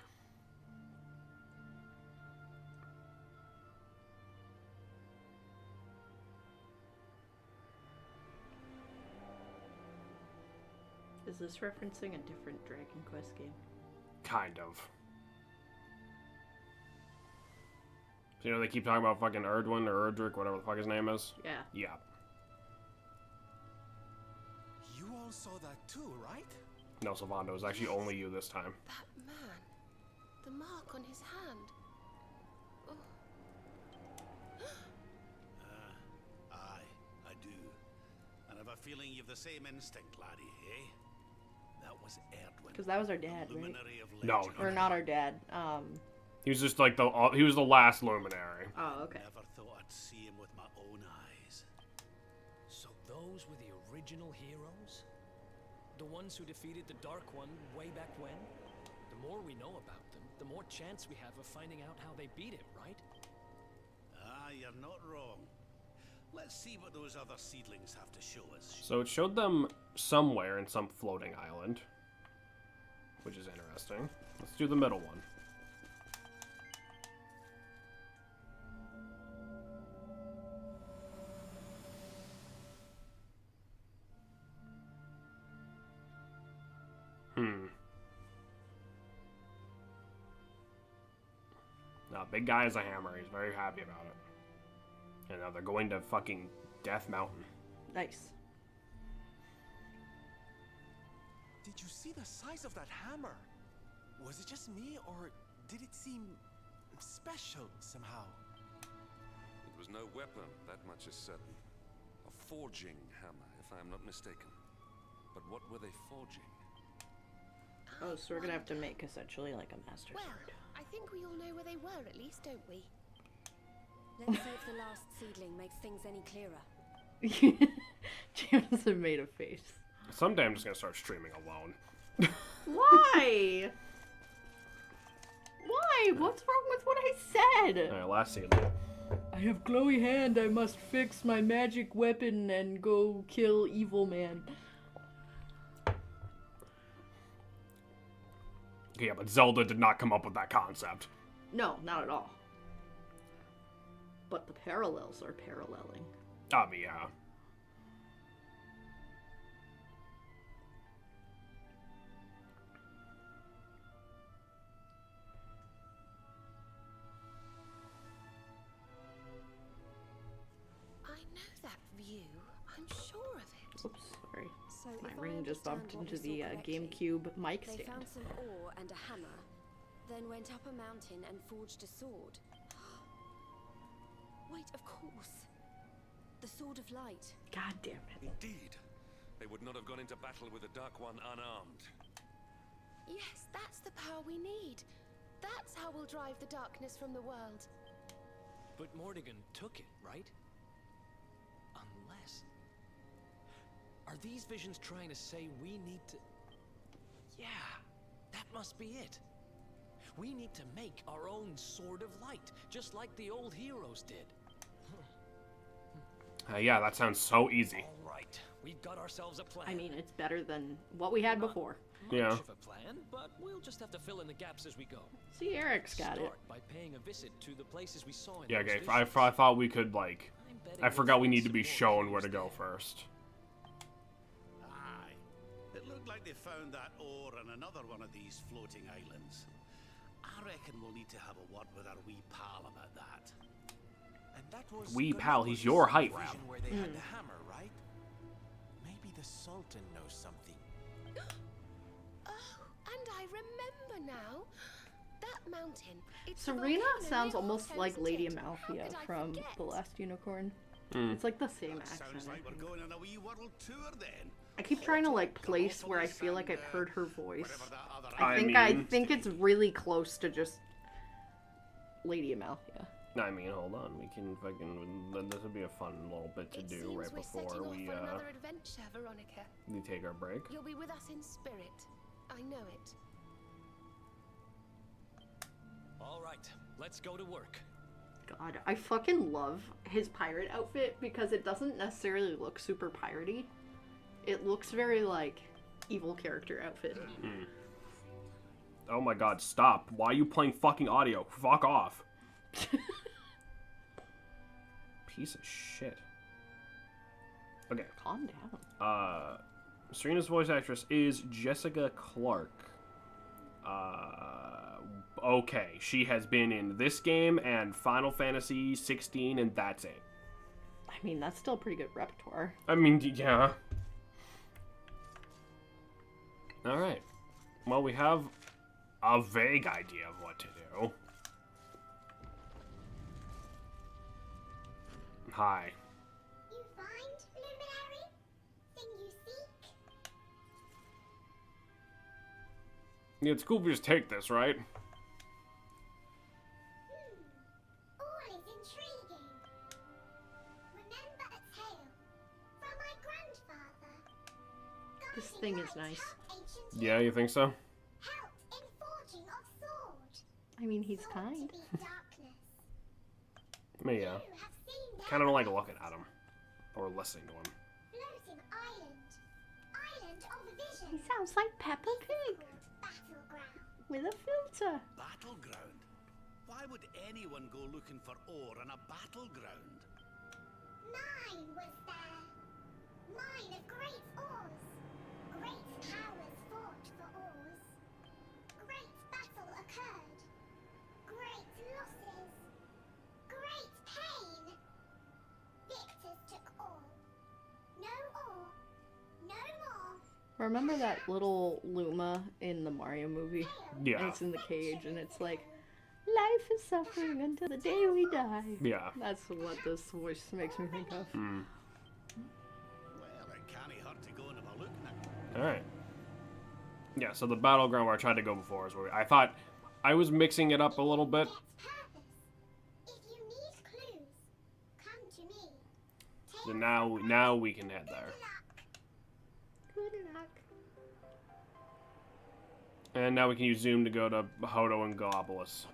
Is this referencing a different Dragon Quest game? Kind of. You know, they keep talking about fucking Erdwin or Erdrick, whatever the fuck his name is. Yeah. Yeah. You all saw that too, right? No, Sylvando, it was actually only you this time. That man. The mark on his hand. Oh. Aye, I do. And I've a feeling you've the same instinct, laddie, eh? That was Erdwin. Because that was our dad, right? Luminary of No. legend. Or not our dad. He was just like he was the last luminary. Oh, okay. Never thought I'd see him with my own eyes. So those were the original heroes? The ones who defeated the Dark One way back when? The more we know about them, the more chance we have of finding out how they beat it, right? Ah, you're not wrong. Let's see what those other seedlings have to show us. So it showed them somewhere in some floating island, which is interesting. Let's do the middle one. Now, big guy has a hammer. He's very happy about it. And now they're going to fucking Death Mountain. Nice. Did you see the size of that hammer? Was it just me, or did it seem special somehow? It was no weapon, that much is certain. A forging hammer, if I am not mistaken. But what were they forging? Oh, so we're gonna have to make essentially like a master Well, sword. I think we all know where they were at least, don't we? Let's see if the last seedling makes things any clearer. Jameson made a face. Someday I'm just gonna start streaming alone. Why? Why? What's wrong with what I said? Alright, last seedling. I have glowy hand. I must fix my magic weapon and go kill evil man. Yeah, but Zelda did not come up with that concept. No, not at all. But the parallels are paralleling. Yeah. I know that view. I'm sure of it. Oops, sorry. So My if I ring just bumped understand what into we the saw correctly, GameCube mic They stand. found some ore and a hammer, then went up a mountain and forged a sword. Wait, of course. The Sword of Light. God damn it. Indeed. They would not have gone into battle with the Dark One unarmed. Yes, that's the power we need. That's how we'll drive the darkness from the world. But Mordigan took it, right? Unless... Are these visions trying to say we need to... Yeah, that must be it. We need to make our own Sword of Light, just like the old heroes did. Yeah, that sounds so easy. All right, we've got ourselves a plan. I mean, it's better than what we had before. Yeah. Much of a plan, but we'll just have to fill in the gaps as we go. See, Eric's got it. Start by paying a visit to the places we saw in Yeah, those okay. visions. I thought we could, like... I'm betting I we'll forgot we find need to some be more shown where clues to go there. first. Aye. It looked like they found that ore on another one of these floating islands. I reckon we'll need to have a word with our wee pal about that. And that was Wee gonna pal, be he's the your same height, vision Ram. where they had the hammer, right? Maybe the Sultan knows something. Oh, and I remember now. That that mountain. It's the Serena volcano sounds near almost Volcano, like isn't Lady it? How Amalthea could I from forget? The Last Unicorn. Hmm. It's like the same That accent. sounds I like we're think. going on a wee world tour then. I keep trying to like Hot, place where I Galapagos, feel like and, I've heard her voice. whatever that other I mean- think it's really close to just Lady Amalthea. I mean, hold on. We can fucking. This would be a fun little bit to It do seems right we're setting before off we on another adventure, Veronica. take our break. You'll be with us in spirit. I know it. All right, let's go to work. God, I fucking love his pirate outfit because it doesn't necessarily look super piratey. It looks very like evil character outfit. Hmm. Oh my god, stop. Why are you playing fucking audio? Fuck off. Piece of shit. Okay. Calm down. Serena's voice actress is Jessica Clark. Okay. She has been in this game and Final Fantasy 16 and that's it. I mean, that's still pretty good repertoire. I mean, yeah. Alright. Well, we have a vague idea of what to do. Hi. You find, Luminary? Thing you seek? Yeah, it's cool if we just take this, right? All is intriguing. Remember a tale from my grandfather. This thing is nice. Yeah, you think so? Helped in forging of sword. I mean, he's kind. To beat darkness. Me, yeah. You have seen Kind of don't like looking at him. Or listening to him. floating island. Island of vision. He sounds like Peppa Pig Battleground. with a filter. Battleground? Why would anyone go looking for ore on a battleground? Mine was there. Mine of great ores. Great powers fought for ores. Great battle occurred. Great losses. Great pain. Victors took all. No ore. No more. Remember that little Luma in the Mario movie? Yeah. And it's in the cage, and it's like, life is suffering until the day we die. Yeah. That's what this voice makes me think of. Hmm. Well, it can't hurt to go and have a look now. Alright. Yeah, so the battleground where I tried to go before is where I thought I was mixing it up a little bit. If you need clues, come to me. So now we can head there. Good luck. And now we can use Zoom to go to Hodo and Galapagos.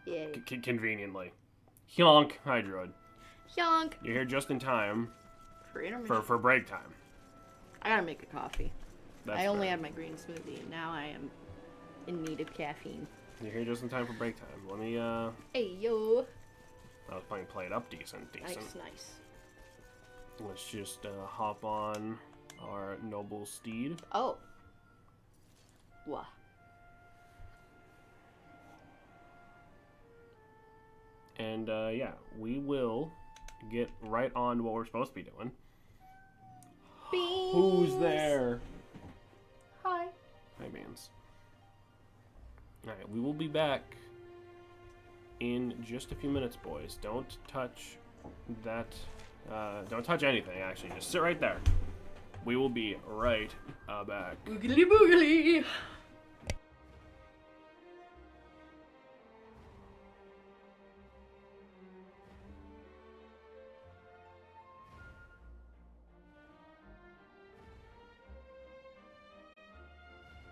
Yay. Conveniently. Hyonk, hi Droid. Yonk. You're here just in time For intermission. for break time. I gotta make a coffee. That's I only fair. had my green smoothie, and now I am in need of caffeine. You're here just in time for break time. Let me Hey, yo. I was playing Play It Up decent. Nice, nice. Let's just hop on our noble steed. Oh. Wah. And yeah, we will get right on to what we're supposed to be doing. Beans. Who's there? Hi. Hi, Beans. Alright, we will be back in just a few minutes, boys. Don't touch that. Don't touch anything, actually. Just sit right there. We will be right back. Boogly boogly.